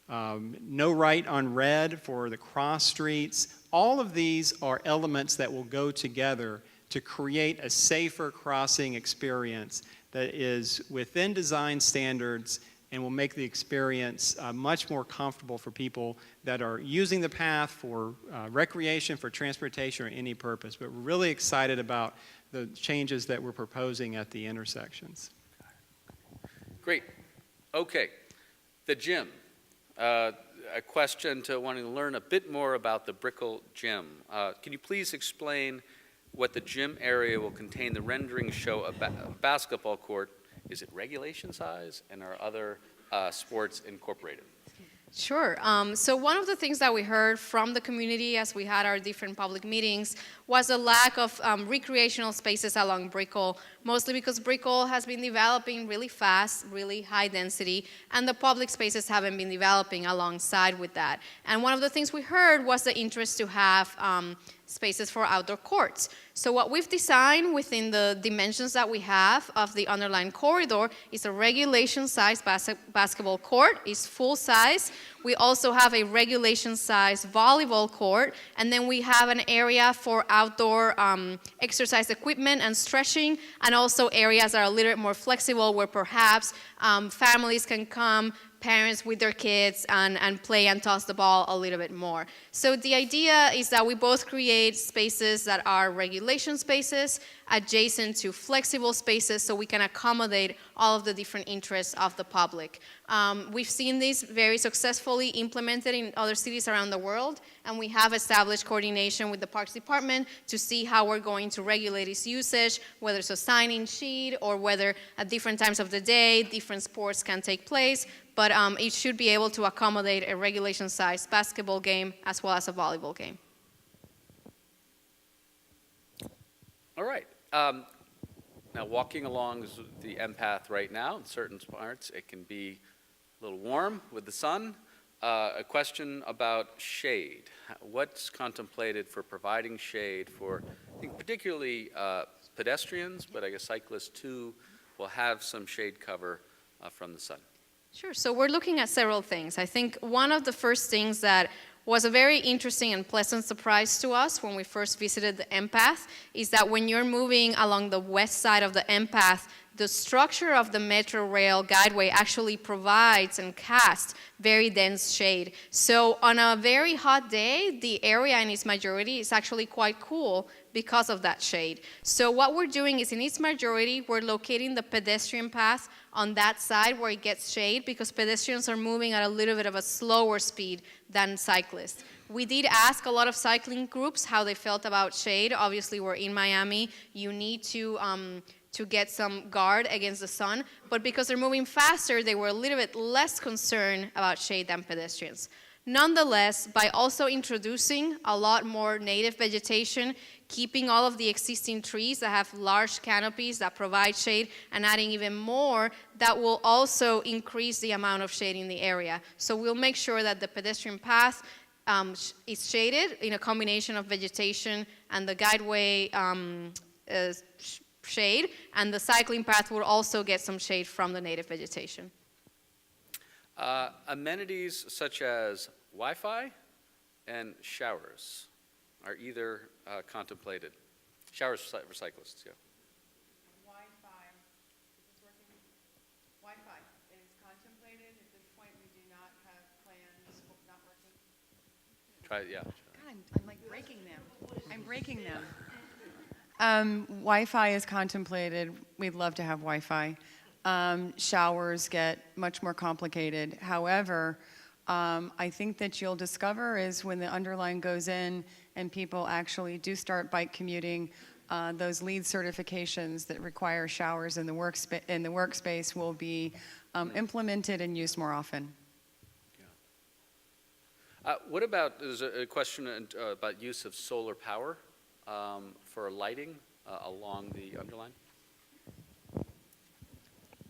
no right on red for the cross streets. All of these are elements that will go together to create a safer crossing experience that is within design standards and will make the experience much more comfortable for people that are using the path for recreation, for transportation, or any purpose. But we're really excited about the changes that we're proposing at the intersections. Great. Okay. The gym. A question to wanting to learn a bit more about the Brickell Gym. Can you please explain what the gym area will contain? The renderings show a basketball court. Is it regulation size, and are other sports incorporated? Sure. So one of the things that we heard from the community as we had our different public meetings was a lack of recreational spaces along Brickell, mostly because Brickell has been developing really fast, really high density, and the public spaces haven't been developing alongside with that. And one of the things we heard was the interest to have spaces for outdoor courts. So what we've designed within the dimensions that we have of the Underline corridor is a regulation size basketball court, is full size. We also have a regulation size volleyball court, and then we have an area for outdoor exercise equipment and stretching, and also areas that are a little bit more flexible where perhaps families can come, parents with their kids, and play and toss the ball a little bit more. So the idea is that we both create spaces that are regulation spaces adjacent to flexible spaces so we can accommodate all of the different interests of the public. We've seen this very successfully implemented in other cities around the world, and we have established coordination with the Parks Department to see how we're going to regulate its usage, whether it's a sign-in sheet or whether at different times of the day, different sports can take place. But it should be able to accommodate a regulation-sized basketball game as well as a volleyball game. All right. Now, walking along the M path right now, in certain parts, it can be a little warm with the sun. A question about shade. What's contemplated for providing shade for, I think, particularly pedestrians, but I guess cyclists too will have some shade cover from the sun? Sure. So we're looking at several things. I think one of the first things that was a very interesting and pleasant surprise to us when we first visited the M path is that when you're moving along the west side of the M path, the structure of the Metro Rail guideway actually provides and casts very dense shade. So on a very hot day, the area in its majority is actually quite cool because of that shade. So what we're doing is in its majority, we're locating the pedestrian path on that side where it gets shade because pedestrians are moving at a little bit of a slower speed than cyclists. We did ask a lot of cycling groups how they felt about shade. Obviously, we're in Miami. You need to get some guard against the sun, but because they're moving faster, they were a little bit less concerned about shade than pedestrians. Nonetheless, by also introducing a lot more native vegetation, keeping all of the existing trees that have large canopies that provide shade, and adding even more, that will also increase the amount of shade in the area. So we'll make sure that the pedestrian path is shaded in a combination of vegetation and the guideway shade, and the cycling path will also get some shade from the native vegetation. Amenities such as Wi-Fi and showers are either contemplated. Showers for cyclists, yeah. Wi-Fi, is this working? Wi-Fi is contemplated. At this point, we do not have plans. Not working. Try it, yeah. God, I'm like breaking them. I'm breaking them. Wi-Fi is contemplated. We'd love to have Wi-Fi. Showers get much more complicated. However, I think that you'll discover is when the Underline goes in and people actually do start bike commuting, those LEED certifications that require showers in the workspace will be implemented and used more often. What about, there's a question about use of solar power for lighting along the Underline?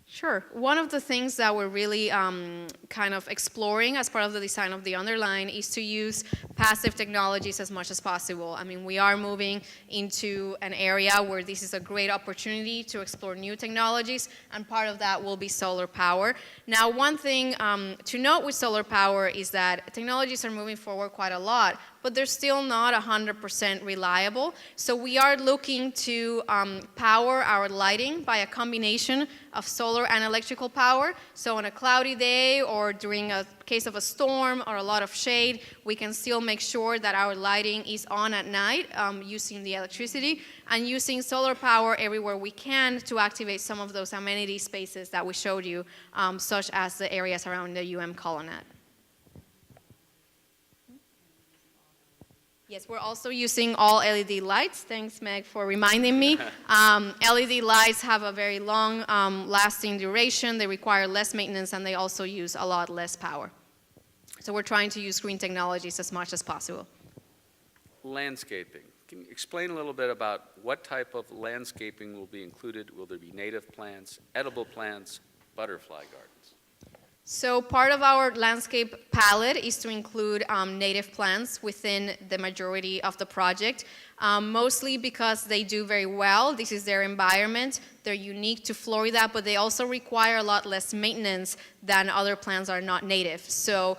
Sure. One of the things that we're really kind of exploring as part of the design of the Underline is to use passive technologies as much as possible. I mean, we are moving into an area where this is a great opportunity to explore new technologies, and part of that will be solar power. Now, one thing to note with solar power is that technologies are moving forward quite a lot, but they're still not 100% reliable. So we are looking to power our lighting by a combination of solar and electrical power. So on a cloudy day or during a case of a storm or a lot of shade, we can still make sure that our lighting is on at night using the electricity, and using solar power everywhere we can to activate some of those amenity spaces that we showed you, such as the areas around the UM colonnade. Yes, we're also using all LED lights. Thanks, Meg, for reminding me. LED lights have a very long lasting duration. They require less maintenance, and they also use a lot less power. So we're trying to use green technologies as much as possible. Landscaping. Can you explain a little bit about what type of landscaping will be included? Will there be native plants, edible plants, butterfly gardens? So part of our landscape palette is to include native plants within the majority of the project, mostly because they do very well. This is their environment. They're unique to Florida, but they also require a lot less maintenance than other plants are not native. So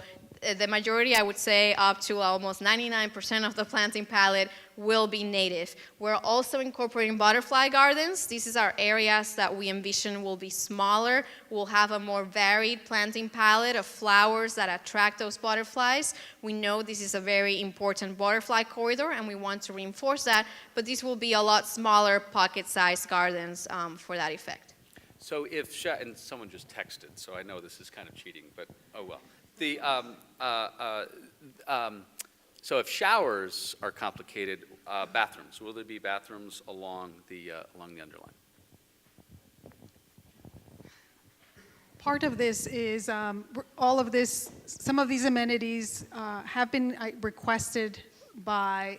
the majority, I would say up to almost 99% of the planting palette will be native. We're also incorporating butterfly gardens. These are areas that we envision will be smaller. We'll have a more varied planting palette of flowers that attract those butterflies. We know this is a very important butterfly corridor, and we want to reinforce that, but these will be a lot smaller pocket-sized gardens for that effect. So if, and someone just texted, so I know this is kind of cheating, but oh well. So if showers are complicated, bathrooms, will there be bathrooms along the Underline? Part of this is all of this, some of these amenities have been requested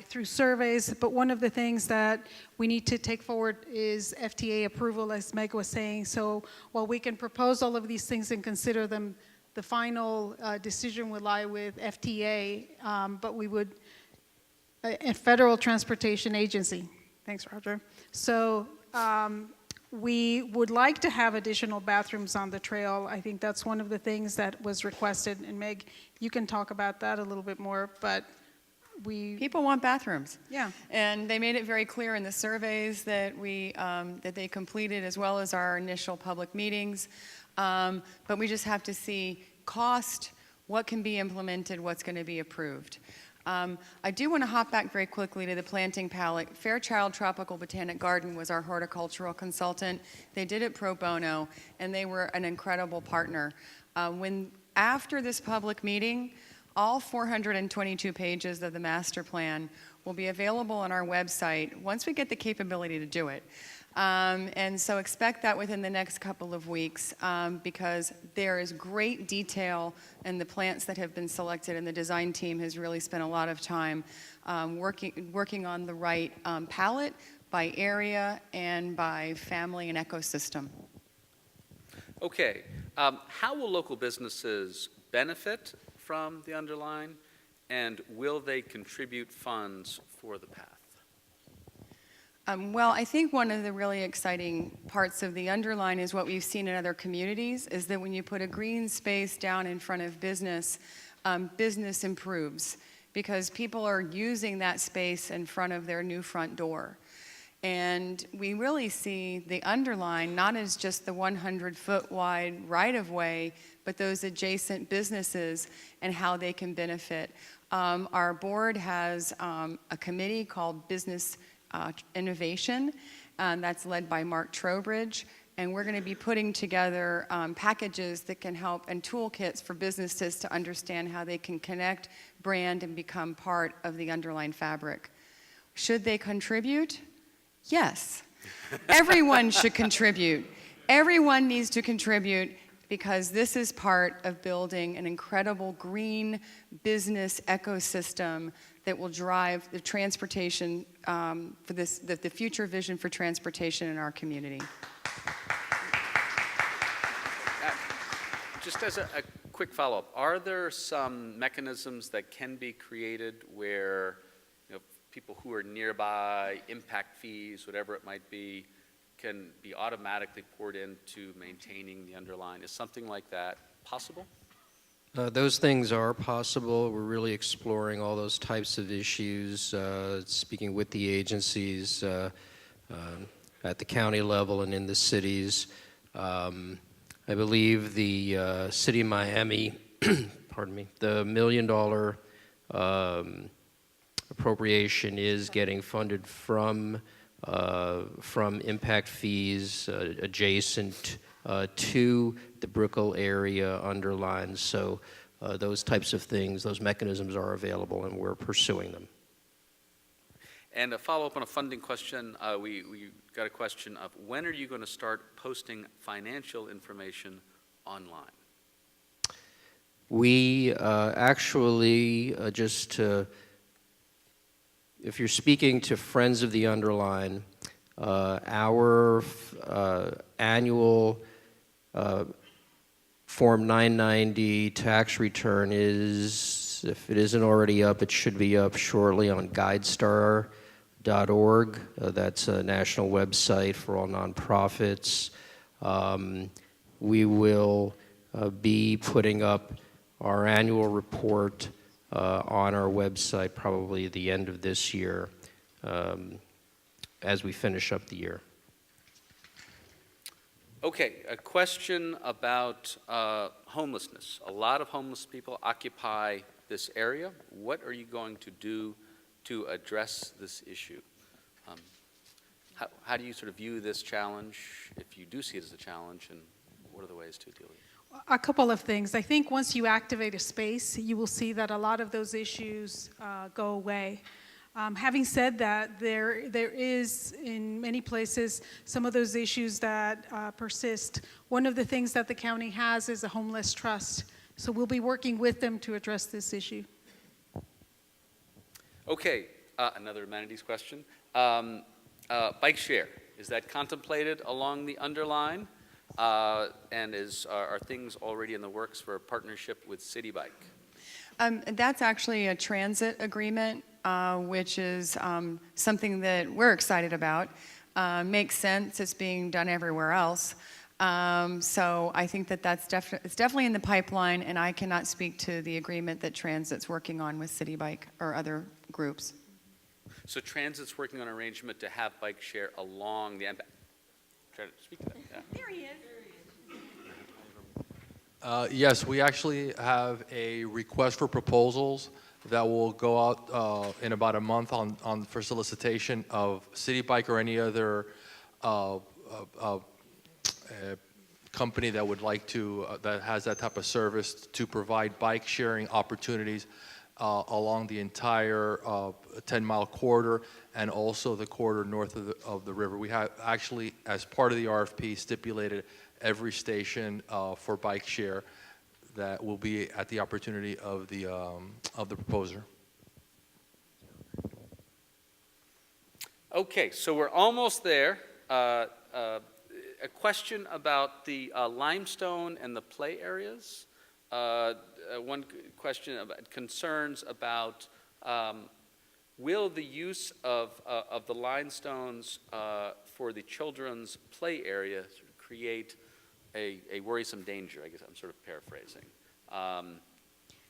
through surveys, but one of the things that we need to take forward is FTA approval, as Meg was saying. So while we can propose all of these things and consider them, the final decision would lie with FTA, but we would, a Federal Transportation Agency. Thanks, Roger. So we would like to have additional bathrooms on the trail. I think that's one of the things that was requested, and Meg, you can talk about that a little bit more, but people want bathrooms. Yeah. And they made it very clear in the surveys that that they completed, as well as our initial public meetings. But we just have to see cost, what can be implemented, what's going to be approved. I do want to hop back very quickly to the planting palette. Fairchild Tropical Botanic Garden was our horticultural consultant. They did it pro bono, and they were an incredible partner. After this public meeting, all 422 pages of the master plan will be available on our website once we get the capability to do it. And so expect that within the next couple of weeks, because there is great detail in the plants that have been selected, and the design team has really spent a lot of time working on the right palette by area and by family and ecosystem. Okay, how will local businesses benefit from the Underline, and will they contribute funds for the path? Well, I think one of the really exciting parts of the Underline is what we've seen in other communities, is that when you put a green space down in front of business, business improves, because people are using that space in front of their new front door. And we really see the Underline not as just the 100-foot wide right-of-way, but those adjacent businesses and how they can benefit. Our board has a committee called Business Innovation, that's led by Mark Trowbridge, and we're going to be putting together packages that can help, and toolkits for businesses to understand how they can connect, brand, and become part of the Underline fabric. Should they contribute? Yes. Everyone should contribute. Everyone needs to contribute, because this is part of building an incredible green business ecosystem that will drive the transportation, for the future vision for transportation in our community. Just as a quick follow-up, are there some mechanisms that can be created where people who are nearby, impact fees, whatever it might be, can be automatically poured into maintaining the Underline? Is something like that possible? Those things are possible. We're really exploring all those types of issues, speaking with the agencies at the county level and in the cities. I believe the City of Miami, pardon me, the $1 million appropriation is getting funded from impact fees adjacent to the Brickell area Underline. So those types of things, those mechanisms are available, and we're pursuing them. And a follow-up on a funding question, we got a question of when are you going to start posting financial information online? We actually if you're speaking to Friends of the Underline, our annual Form 990 tax return is, if it isn't already up, it should be up shortly on guidestar.org. That's a national website for all nonprofits. We will be putting up our annual report on our website probably the end of this year as we finish up the year. Okay, a question about homelessness. A lot of homeless people occupy this area. What are you going to do to address this issue? How do you sort of view this challenge, if you do see it as a challenge, and what are the ways to deal with it? A couple of things. I think once you activate a space, you will see that a lot of those issues go away. Having said that, there is, in many places, some of those issues that persist. One of the things that the county has is a homeless trust. So we'll be working with them to address this issue. Okay, another amenities question. Bike share, is that contemplated along the Underline? And are things already in the works for a partnership with City Bike? That's actually a transit agreement, which is something that we're excited about. Makes sense. It's being done everywhere else. So I think that it's definitely in the pipeline, and I cannot speak to the agreement that Transit's working on with City Bike or other groups. So Transit's working on an arrangement to have bike share along the. Try to speak to that. Yeah. There he is. Yes, we actually have a request for proposals that will go out in about a month for solicitation of City Bike or any other company that would like to, that has that type of service to provide bike sharing opportunities along the entire 10-mile corridor and also the corridor north of the river. We have actually, as part of the RFP, stipulated every station for bike share that will be at the opportunity of the proposer. Okay, so we're almost there. A question about the limestone and the play areas. One question about concerns about will the use of the limestones for the children's play area sort of create a worrisome danger? I guess I'm sort of paraphrasing.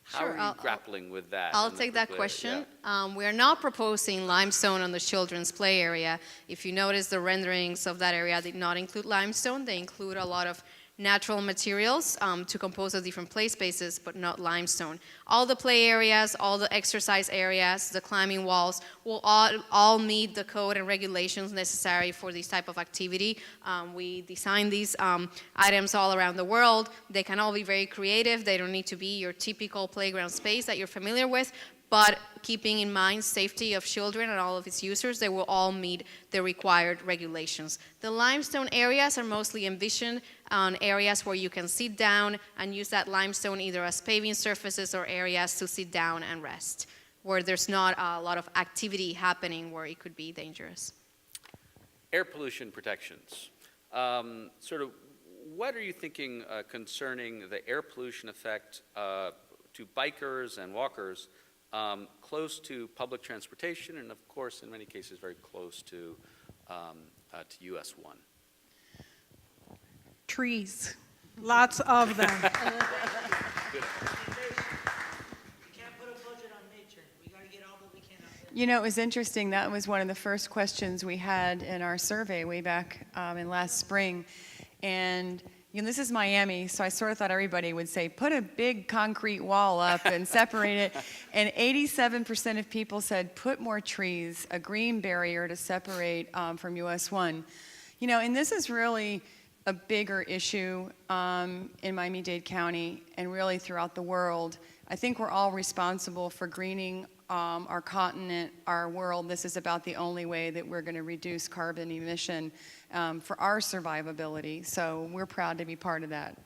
How Sure, are you grappling with that? I'll take that question. Yeah. We are not proposing limestone on the children's play area. If you notice, the renderings of that area did not include limestone. They include a lot of natural materials to compose the different play spaces, but not limestone. All the play areas, all the exercise areas, the climbing walls will all meet the code and regulations necessary for this type of activity. We design these items all around the world. They can all be very creative. They don't need to be your typical playground space that you're familiar with, but keeping in mind safety of children and all of its users, they will all meet the required regulations. The limestone areas are mostly envisioned on areas where you can sit down and use that limestone either as paving surfaces or areas to sit down and rest, where there's not a lot of activity happening where it could be dangerous. Air pollution protections. Sort of, what are you thinking concerning the air pollution effect to bikers and walkers close to public transportation, and of course, in many cases, very close to US 1? Trees, lots of them. We can't put a budget on nature. We got to get all that we can out there. You know, it was interesting. That was one of the first questions we had in our survey way back in last spring. And you know, this is Miami, so I sort of thought everybody would say, put a big concrete wall up and separate it. And 87% of people said, put more trees, a green barrier to separate from US 1. You know, and this is really a bigger issue in Miami-Dade County and really throughout the world. I think we're all responsible for greening our continent, our world. This is about the only way that we're going to reduce carbon emission for our survivability. So we're proud to be part of that.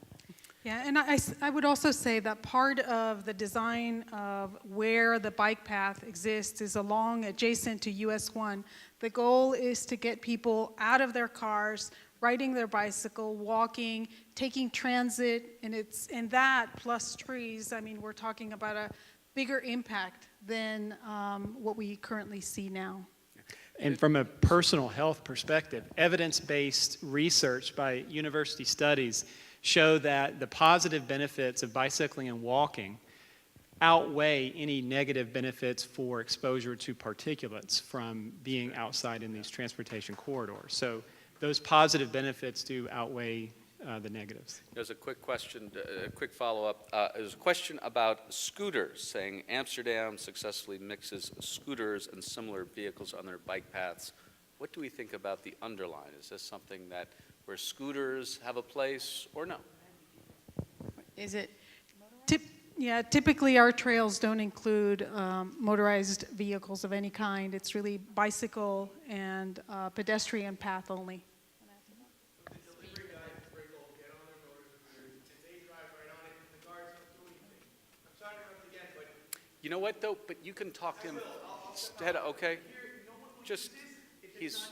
Yeah, and I would also say that part of the design of where the bike path exists is along adjacent to US 1. The goal is to get people out of their cars, riding their bicycle, walking, taking transit, and that plus trees. I mean, we're talking about a bigger impact than what we currently see now. And from a personal health perspective, evidence-based research by university studies show that the positive benefits of bicycling and walking outweigh any negative benefits for exposure to particulates from being outside in these transportation corridors. So those positive benefits do outweigh the negatives. There's a quick question, a quick follow-up. There's a question about scooters, saying Amsterdam successfully mixes scooters and similar vehicles on their bike paths. What do we think about the Underline? Is this something that where scooters have a place or no? Is it? Yeah, typically our trails don't include motorized vehicles of any kind. It's really bicycle and pedestrian path only. You know what, though? But you can talk to him. Okay. Just, he's,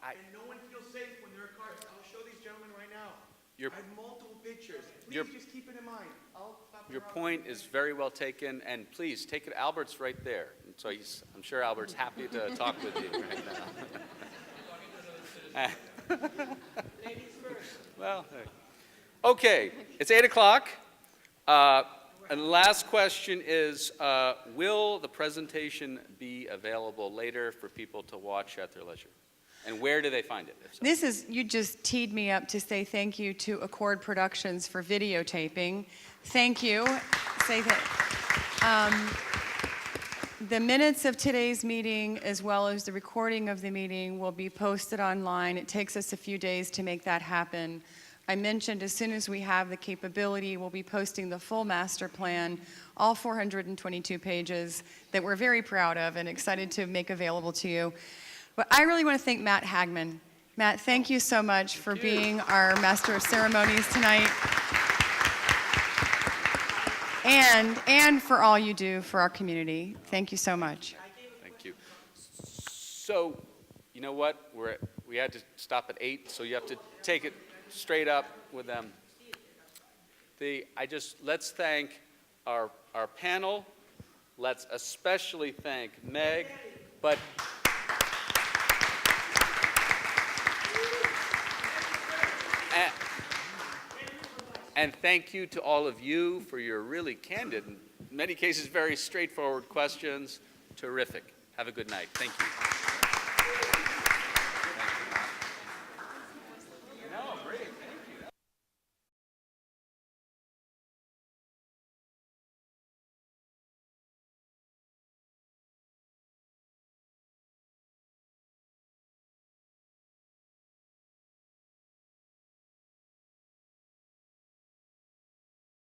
I, And no one feels safe when there are cars. I'll show these gentlemen right now. Your- I have multiple pictures. your- Please just keep it in mind. I'll stop your interrupting. point is very well taken, and please, take it, Albert's right there. And so I'm sure Albert's happy to talk with you right now. Well, hey. Okay, it's 8 o'clock. And the last question is, will the presentation be available later for people to watch at their leisure? And where do they find it? If so? You just teed me up to say thank you to Accord Productions for videotaping. Thank you. Say that. The minutes of today's meeting, as well as the recording of the meeting, will be posted online. It takes us a few days to make that happen. I mentioned as soon as we have the capability, we'll be posting the full master plan, all 422 pages that we're very proud of and excited to make available to you. But I really want to thank Matt Hagman. Matt, thank you so much for being our Master of Ceremonies tonight. And for all you do for our community. Thank you so much. Thank you. So, you know what? We had to stop at 8, so you have to take it straight up with them. Let's thank our panel. Let's especially thank Meg, but and thank you to all of you for your really candid, in many cases very straightforward questions. Terrific. Have a good night. Thank you.